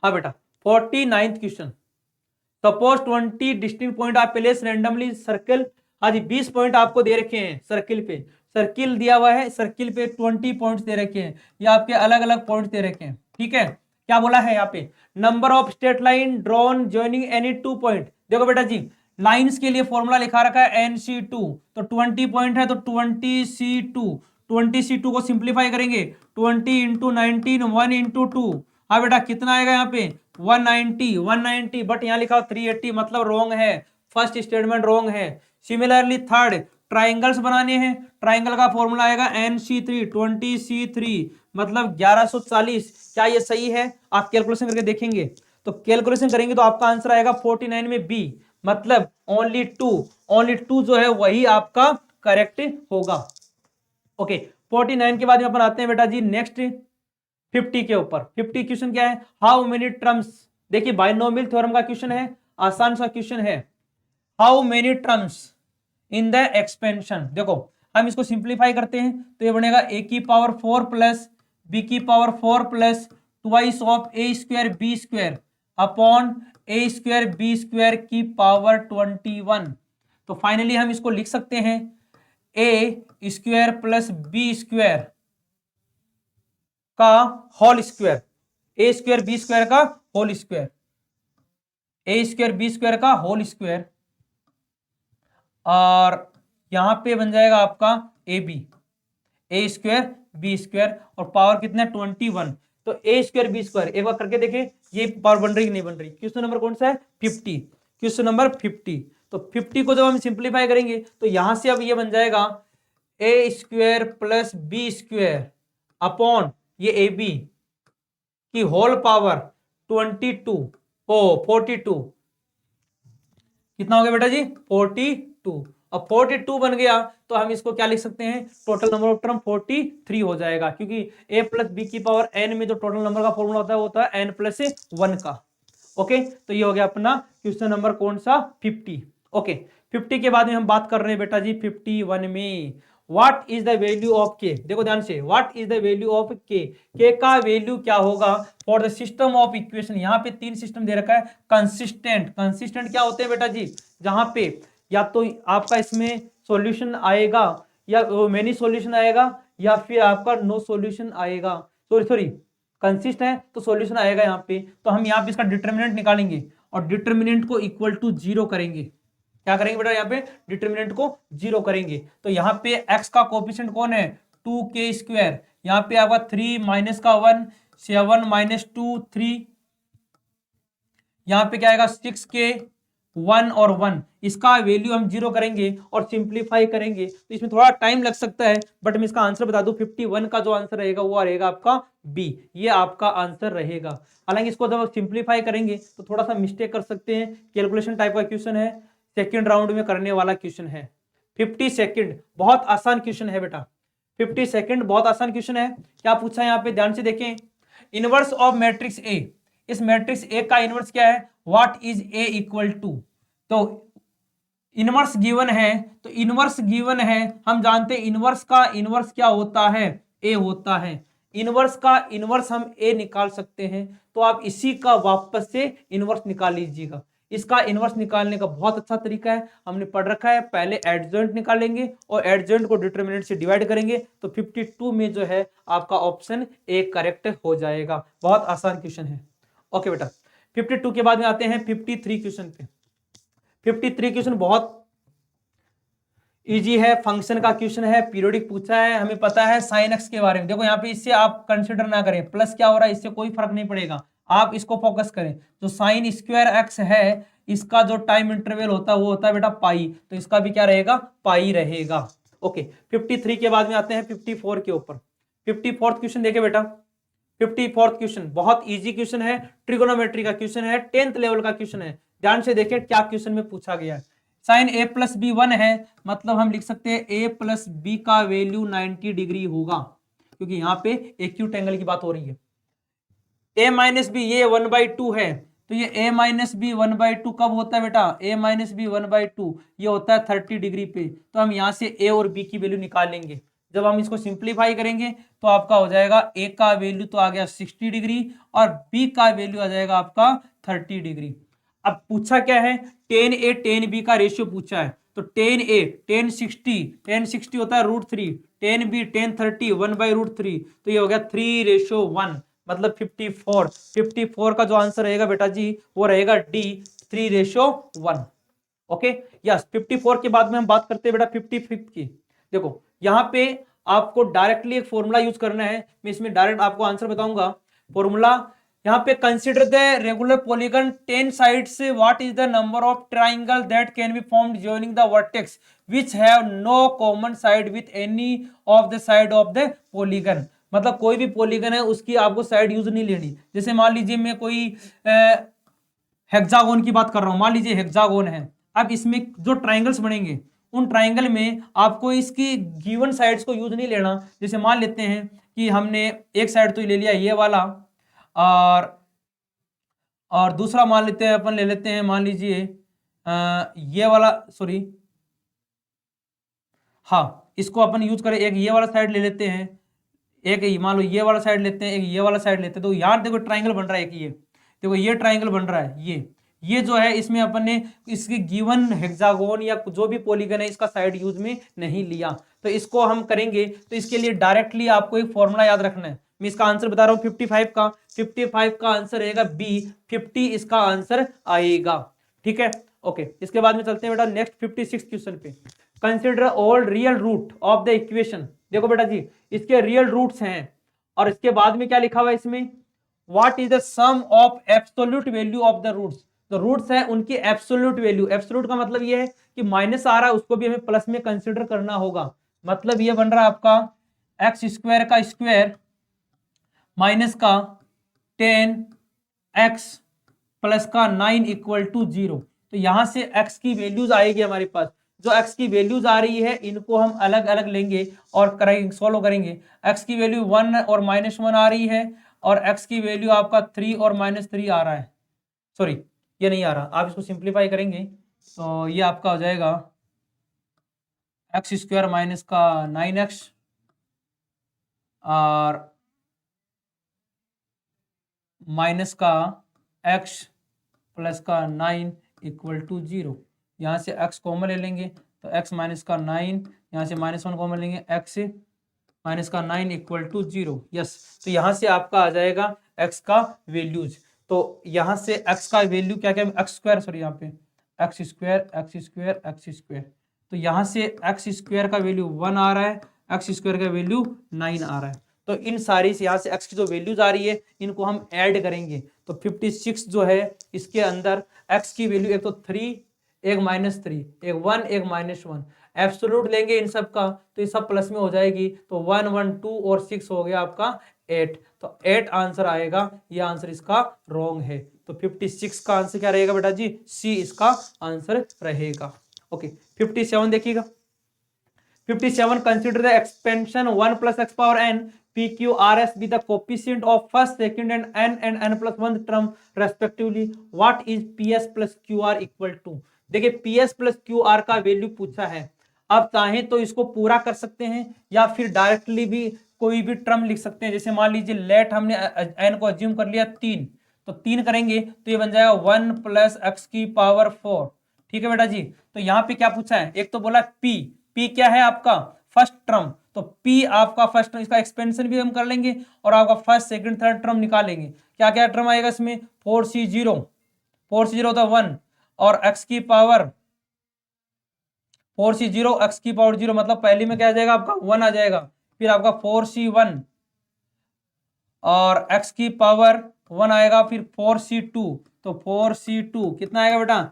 हाँ बेटा 49th question, suppose 20 distinct point आप प्लेस रैंडमली सर्कल। हाँ जी 20 पॉइंट आपको दे रखे हैं सर्किल पे, सर्किल दिया हुआ है, सर्किल पे 20 पॉइंट्स दे रखे हैं, या आपके अलग अलग पॉइंट्स दे रखे हैं, ठीक है। क्या बोला है यहाँ पे, number of straight line drawn joining any 2 point. देखो बेटा जी लाइंस के लिए फॉर्मूला लिखा रखा है NC2, तो 20 पॉइंट है तो 20C2, 20C2 को सिंप्लीफाई करेंगे 20 इंटू 19 1 इंटू 2। हाँ बेटा कितना आएगा यहाँ पे 190, बट यहाँ लिखा 380, मतलब रॉन्ग है, फर्स्ट स्टेटमेंट रॉन्ग है। सिमिलरली थर्ड ट्राइंगल्स बनाने हैं, ट्राइंगल का फॉर्मूला आएगा NC3 20C3, मतलब 1140। क्या ये सही है, आप कैलकुलेशन करके देखेंगे, तो कैलकुलेशन करेंगे तो आपका आंसर आएगा 49 में बी, मतलब ओनली टू जो है वही आपका करेक्ट होगा। ओके 49 के बाद में अपन आते हैं बेटा जी नेक्स्ट 50 के ऊपर। 50 क्वेश्चन क्या है, हाउ मेनी टर्म्स। देखिए बाइनोमियल थ्योरम का क्वेश्चन है, आसान सा क्वेश्चन है। How many terms in the expansion. देखो हम इसको सिंप्लीफाई करते हैं तो ये बनेगा a की पावर 4 प्लस b की power 4 plus twice of a square b square upon a square b square की पावर 21। तो फाइनली हम इसको लिख सकते हैं a square plus b square का whole square, a square b square का whole square, a square b square का होल स्क्वायर, और यहां पे बन जाएगा आपका a b, a square b square, और पावर कितना है 21। तो ए स्क्वायर बी स्क्वायर एक बार करके देखें ये पावर बन रही कि नहीं बन रही। क्वेश्चन नंबर कौन सा है 50, क्वेश्चन नंबर 50। तो 50 को जब हम सिंप्लीफाई करेंगे तो यहां से अब ये बन जाएगा A square plus B square upon ये ए बी की होल पावर 42 कितना हो गया बेटा जी 42। अब 42 बन गया तो हम इसको क्या लिख सकते हैं, टोटल नंबर ऑफ टर्म 43 हो जाएगा, क्योंकि a प्लस बी की पावर n में जो टोटल नंबर का फॉर्मूला होता है वो होता है n प्लस 1 का। ओके तो ये हो गया अपना क्वेश्चन नंबर कौन सा 50। ओके 50 के बाद में हम बात कर रहे हैं बेटा जी 51 में, what is the value of के। देखो ध्यान से, what is the value of के का वैल्यू क्या होगा for the system of equation. यहाँ पे 3 सिस्टम दे रखा है, कंसिस्टेंट क्या होते हैं बेटा जी, जहां पे या तो आपका इसमें सॉल्यूशन आएगा या मेनी सॉल्यूशन आएगा या फिर आपका नो सॉल्यूशन आएगा, सॉरी कंसिस्ट है तो सॉल्यूशन आएगा यहाँ पे। तो हम यहाँ पे इसका डिटर्मिनेंट निकालेंगे और डिटर्मिनेंट को इक्वल टू 0 करेंगे। क्या करेंगे बेटा यहाँ पे डिटर्मिनेंट को 0 करेंगे, तो यहाँ पे x का कोफिशिएंट कौन है 2k स्क्वायर, यहाँ पे आपका 3 माइनस का 1 7 माइनस 2 3, यहाँ पे क्या आएगा 6k 1 और 1, इसका वैल्यू हम 0 करेंगे और सिंप्लीफाई करेंगे तो इसमें थोड़ा टाइम लग सकता है, बट मैं इसका आंसर बता दूं 51 का जो आंसर रहेगा वो रहेगा आपका बी, ये आपका आंसर रहेगा। हालांकि इसको जब सिंप्लीफाई करेंगे तो थोड़ा सा मिस्टेक कर सकते हैं, कैलकुलेशन टाइप का क्वेश्चन है, सेकेंड राउंड में करने वाला क्वेश्चन है। 50 सेकेंड बहुत आसान क्वेश्चन है बेटा, 50 सेकेंड बहुत आसान क्वेश्चन है। क्या पूछा है यहाँ पे ध्यान से देखें, इनवर्स ऑफ मैट्रिक्स ए, इस मैट्रिक्स ए का इनवर्स क्या है, what is a equal to, तो इनवर्स गिवन है, तो इनवर्स गिवन है, हम जानते हैं इनवर्स का इनवर्स क्या होता है, ए होता है, इनवर्स का इनवर्स हम ए निकाल सकते हैं, तो आप इसी का वापस से इनवर्स निकाल लीजिएगा। इसका इनवर्स निकालने का बहुत अच्छा तरीका है, हमने पढ़ रखा है, पहले एडजॉइंट निकालेंगे और एडजॉइंट को डिटरमिनेंट से डिवाइड करेंगे, तो 52 में जो है आपका ऑप्शन ए करेक्ट हो जाएगा। बहुत आसान क्वेश्चन है। ओके बेटा, 52 के बाद में आते हैं 53 क्वेश्चन पे। 53 क्वेश्चन बहुत इजी है, फंक्शन का क्वेश्चन है, पीरियोडिक पूछा है, हमें पता है साइन एक्स के बारे में। देखो यहाँ पे इससे आप कंसिडर ना करें, प्लस क्या हो रहा है इससे कोई फर्क नहीं पड़ेगा, आप इसको फोकस करें। जो साइन स्क्वायर एक्स है इसका जो टाइम इंटरवल होता है वो होता है बेटा पाई, तो इसका भी क्या रहेगा, पाई रहेगा। ओके, 53 के बाद में आते हैं 54 के ऊपर। 54th क्वेश्चन देखिए बेटा, 54th क्वेश्चन बहुत इजी क्वेश्चन है, ट्रिगोनोमेट्री का क्वेश्चन है, 10th लेवल का क्वेश्चन है। ध्यान से देखिए क्या क्वेश्चन में पूछा गया है। साइन ए प्लस बी 1 है, मतलब हम लिख सकते हैं ए प्लस बी का वैल्यू 90 डिग्री होगा, क्योंकि यहाँ पे एक्यूट एंगल की बात हो रही है। ए माइनस बी ये 1/2 है, तो ये ए माइनस बी 1/2 कब होता है बेटा, ए माइनस बी 1/2 ये होता है 30 डिग्री पे, तो हम यहाँ से ए और बी की वैल्यू निकाल लेंगे। जब हम इसको सिंप्लीफाई करेंगे तो आपका हो जाएगा ए का वैल्यू तो आ गया 60 डिग्री और बी का वैल्यू आ जाएगा आपका 30 डिग्री। अब पूछा क्या है, टेन ए टेन बी का रेशियो पूछा है, तो टेन ए टेन 60 होता है √3, टेन बी टेन 30 1/√3, तो ये हो गया 3:1, मतलब 54 का जो आंसर रहेगा बेटा जी वो रहेगा डी 3:1। ओके यस, 54 के बाद में हम बात करते हैं बेटा 55 की। देखो यहाँ पे आपको डायरेक्टली एक फॉर्मूला यूज करना है, मैं इसमें डायरेक्ट आपको आंसर बताऊंगा। फॉर्मूला यहाँ पे consider the regular polygon 10 sides, what is the number of triangle that can be formed joining the vertex which have no common side with any of the side of the polygon. मतलब कोई भी polygon है उसकी आपको side use नहीं लेनी। जैसे मान लीजिए मैं कोई हेक्सागोन की बात कर रहा हूं, मान लीजिए हेक्सागोन है, अब इसमें जो ट्राइंगल्स बनेंगे उन ट्राइंगल में आपको इसकी गिवन साइड्स को यूज नहीं लेना। जैसे मान लेते हैं कि हमने एक साइड तो ले लिया ये वाला, और दूसरा मान लेते हैं अपन ले लेते हैं, मान लीजिए ये वाला, सॉरी हाँ इसको अपन यूज करें, एक ये वाला साइड ले लेते हैं, एक मान लो ये वाला साइड लेते हैं, एक ये वाला साइड लेते हैं, तो यार देखो ट्राइंगल बन रहा है, एक ये देखो ये ट्राइंगल बन रहा है, ये जो है इसमें अपन ने इसकी गिवन हेक्सागोन या जो भी पॉलीगन है इसका साइड यूज में नहीं लिया, तो इसको हम करेंगे। तो इसके लिए डायरेक्टली आपको एक फॉर्मूला याद रखना है, मैं इसका आंसर बता रहा हूँ 55 का आंसर रहेगा बी, 50 इसका आंसर आएगा। ठीक है ओके, इसके बाद में चलते हैं बेटा नेक्स्ट 56 क्वेश्चन पे। Consider all real root of the equation. देखो बेटा जी इसके रियल रूट्स हैं, और इसके बाद में क्या लिखा हुआ है इसमें, what is the sum of absolute value of the roots. तो रूट्स है उनकी एब्सोल्यूट वैल्यू, एब्सोल्यूट का मतलब ये है कि माइनस आ रहा है उसको भी हमें प्लस में कंसिडर करना होगा। मतलब ये बन रहा है आपका एक्स स्क्वायर का स्क्वायर माइनस का 10x प्लस का 9 = 0। तो यहां से x की वैल्यूज आएगी हमारे पास, जो x की वैल्यूज आ रही है इनको हम अलग अलग लेंगे और करेंगे, सॉल्व करेंगे। x की वैल्यू 1 और -1 आ रही है, और x की वैल्यू आपका 3 और -3 आ रहा है, सॉरी ये नहीं आ रहा, आप इसको सिंप्लीफाई करेंगे तो ये आपका हो जाएगा x² माइनस का 9x और माइनस का x प्लस का 9 = 0। यहाँ से x कॉमन ले लेंगे तो x माइनस का 9, यहाँ से -1 कॉमन लेंगे, x माइनस का 9 = 0। यस, तो यहाँ से आपका आ जाएगा x का वैल्यूज। तो यहाँ से x का वैल्यू क्या क्या, x², सॉरी यहाँ पे x², तो यहाँ से x² का वैल्यू 1 आ रहा है, x² का वैल्यू 9 आ रहा है। तो इन सारी से यहाँ से x की जो वैल्यूज आ रही है इनको हम ऐड करेंगे, तो 56 जो है इसके अंदर x की वैल्यू एक तो 3, एक -3, एक 1, एक -1, एब्सोल्यूट लेंगे इन सब का तो ये सब प्लस में हो जाएगी, तो 1 1 2 और 6 हो गया आपका 8, तो 8 आंसर आएगा। ये आंसर इसका रॉन्ग है, तो 56 का आंसर क्या रहेगा बेटा जी, सी इसका आंसर रहेगा। ओके 57 देखिएगा, 57 consider the expansion 1 + x⁴n P Q R S be the coefficient of first, second and n plus 1 term respectively. What is PS plus QR equal to? देखिए PS plus QR का value पूछा है। अब चाहें तो इसको पूरा कर सकते हैं या फिर डायरेक्टली भी कोई भी टर्म लिख सकते हैं। जैसे मान लीजिए लेट हमने n को अज्यूम कर लिया 3, तो 3 करेंगे तो ये बन जाएगा 1 प्लस एक्स की पावर 4। ठीक है बेटा जी। तो यहाँ पे क्या पूछा है, एक तो बोला p क्या है आपका फर्स्ट टर्म, तो p आपका फर्स्ट टर्म, इसका एक्सपेंशन भी हम कर लेंगे और आपका फर्स्ट सेकंड थर्ड टर्म निकालेंगे। क्या क्या टर्म आएगा इसमें, 4c0 होता 1 और x की पावर 4c0 x की पावर 0, मतलब पहली में क्या आ जाएगा आपका 1 आ जाएगा, फिर आपका 4c1 और x की पावर 1 आएगा, फिर 4c2, तो 4c2 कितना आएगा बेटा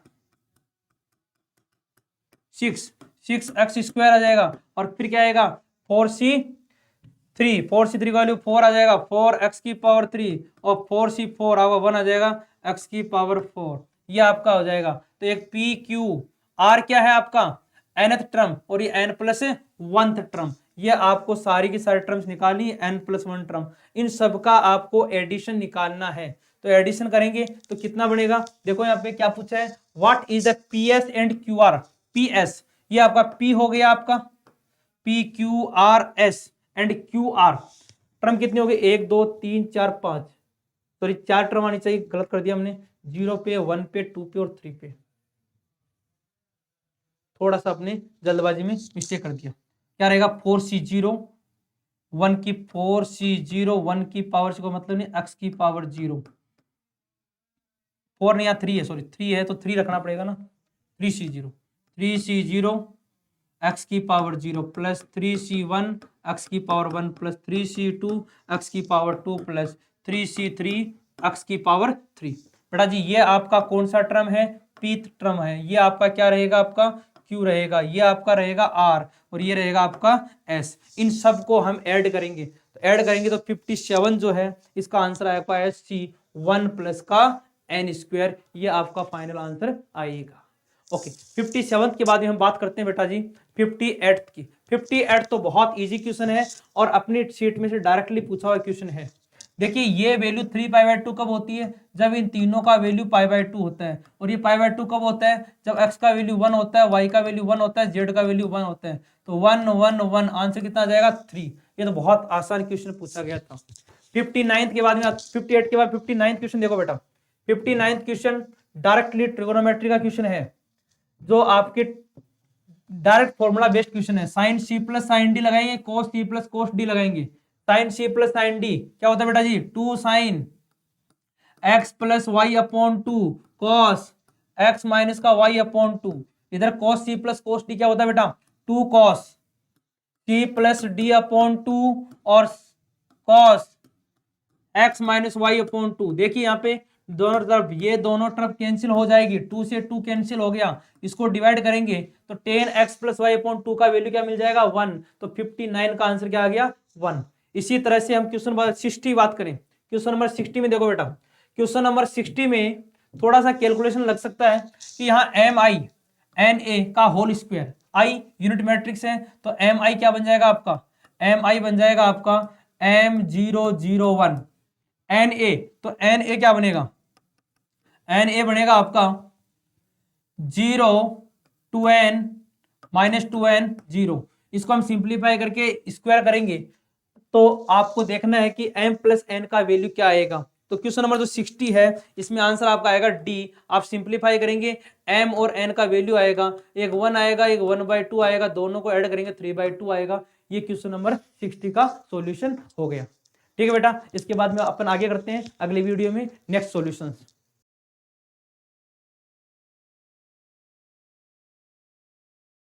6x स्क्वायर आ जाएगा, और फिर क्या आएगा 4c3 की वैल्यू 4 आ जाएगा, 4x की पावर 3 और 4c4 आएगा 1 आ जाएगा x की पावर 4। ये आपका हो जाएगा। तो एक पी क्यू आर क्या है आपका nth टर्म और ये n प्लस 1th टर्म, ये आपको सारी की सारी टर्म्स निकाली n प्लस 1 टर्म, इन सब का आपको एडिशन निकालना है। तो एडिशन करेंगे तो कितना बनेगा, देखो यहाँ पे क्या पूछा है, what is the PS and QR। PS ये आपका P हो गया आपका PQRS एंड QR, टर्म कितनी हो गई 1 2 3 4 5, सॉरी 4 टर्म आनी चाहिए, गलत कर दिया हमने, 0 पे 1 पे 2 पे और 3 पे, थोड़ा सा अपने जल्दबाजी में मिस्टेक कर दिया। क्या रहेगा 4c0 1 की 4c0 1 की पावर को मतलब नहीं x की पावर 0, 4 नहीं, 3 है, सॉरी 3 है तो 3 रखना पड़ेगा ना, 3c0 x की पावर 0 प्लस 3c1 x की पावर 1 प्लस 3c2 x की पावर 2 प्लस 3c3 x की पावर 3। बेटा जी ये आपका कौन सा टर्म है, pth टर्म है, ये आपका क्या रहेगा आपका Q रहेगा, ये आपका रहेगा R और ये रहेगा आपका S। इन सब को हम ऐड करेंगे, तो ऐड करेंगे तो 57 जो है इसका आंसर आएगा SC 1 प्लस का n स्क्वायर, ये आपका फाइनल आंसर आएगा। ओके 57 के बाद में हम बात करते हैं बेटा जी 58 की। 58 तो बहुत इजी क्वेश्चन है और अपनी शीट में से डायरेक्टली पूछा हुआ क्वेश्चन है। देखिए ये वैल्यू 3π/2 कब होती है, जब इन तीनों का वैल्यू π/2 होता है, और ये π/2 कब होता है, जब x का वैल्यू 1 होता है, y का वैल्यू 1 होता है, z का वैल्यू 1 होता है। तो 1 1 1 आंसर कितना आ जाएगा 3। ये तो बहुत आसान क्वेश्चन पूछा गया था। 59 के बाद में 58 के बाद 59 क्वेश्चन देखो बेटा, 59 क्वेश्चन डायरेक्टली ट्रिगोनोमेट्री का क्वेश्चन है, जो आपके डायरेक्ट फॉर्मूला बेस्ड क्वेश्चन है। Sine C plus sine D लगाएंगे, cos C plus cos D लगाएंगे। Sine C plus sine D क्या होता है बेटा जी 2 sine X plus Y upon 2 cos X minus का वाई अपॉन 2। इधर cos C plus cos D क्या होता है बेटा 2 cos C plus D upon 2 और cos X minus Y upon 2। देखिए यहाँ पे दोनों तरफ ये दोनों तरफ कैंसिल हो जाएगी, 2 से 2 कैंसिल हो गया, इसको डिवाइड करेंगे तो 10x प्लस वाई अपॉन 2 का वैल्यू क्या मिल जाएगा 1। तो 59 का आंसर क्या आ गया 1। इसी तरह से हम क्वेश्चन नंबर 60 बात करें। क्वेश्चन नंबर 60 में देखो बेटा, क्वेश्चन नंबर 60 में थोड़ा सा कैलकुलेशन लग सकता है कि यहाँ mi na का whole square, i unit matrix है, तो mi क्या बन जाएगा आपका, mi बन जाएगा आपका m001 na, तो na क्या बनेगा, na बनेगा आपका 0 2n माइनस 2n 0। इसको हम सिंप्लीफाई करके स्क्वायर करेंगे तो आपको देखना है कि m प्लस n का वैल्यू क्या आएगा। तो क्वेश्चन नंबर जो 60 है इसमें आंसर आपका आएगा डी। आप सिंप्लीफाई करेंगे m और n का वैल्यू आएगा, एक 1 आएगा एक 1/2 आएगा, दोनों को ऐड करेंगे 3/2 आएगा। ये क्वेश्चन नंबर 60 का सॉल्यूशन हो गया। ठीक है बेटा, इसके बाद में अपन आगे करते हैं अगले वीडियो में नेक्स्ट सॉल्यूशंस।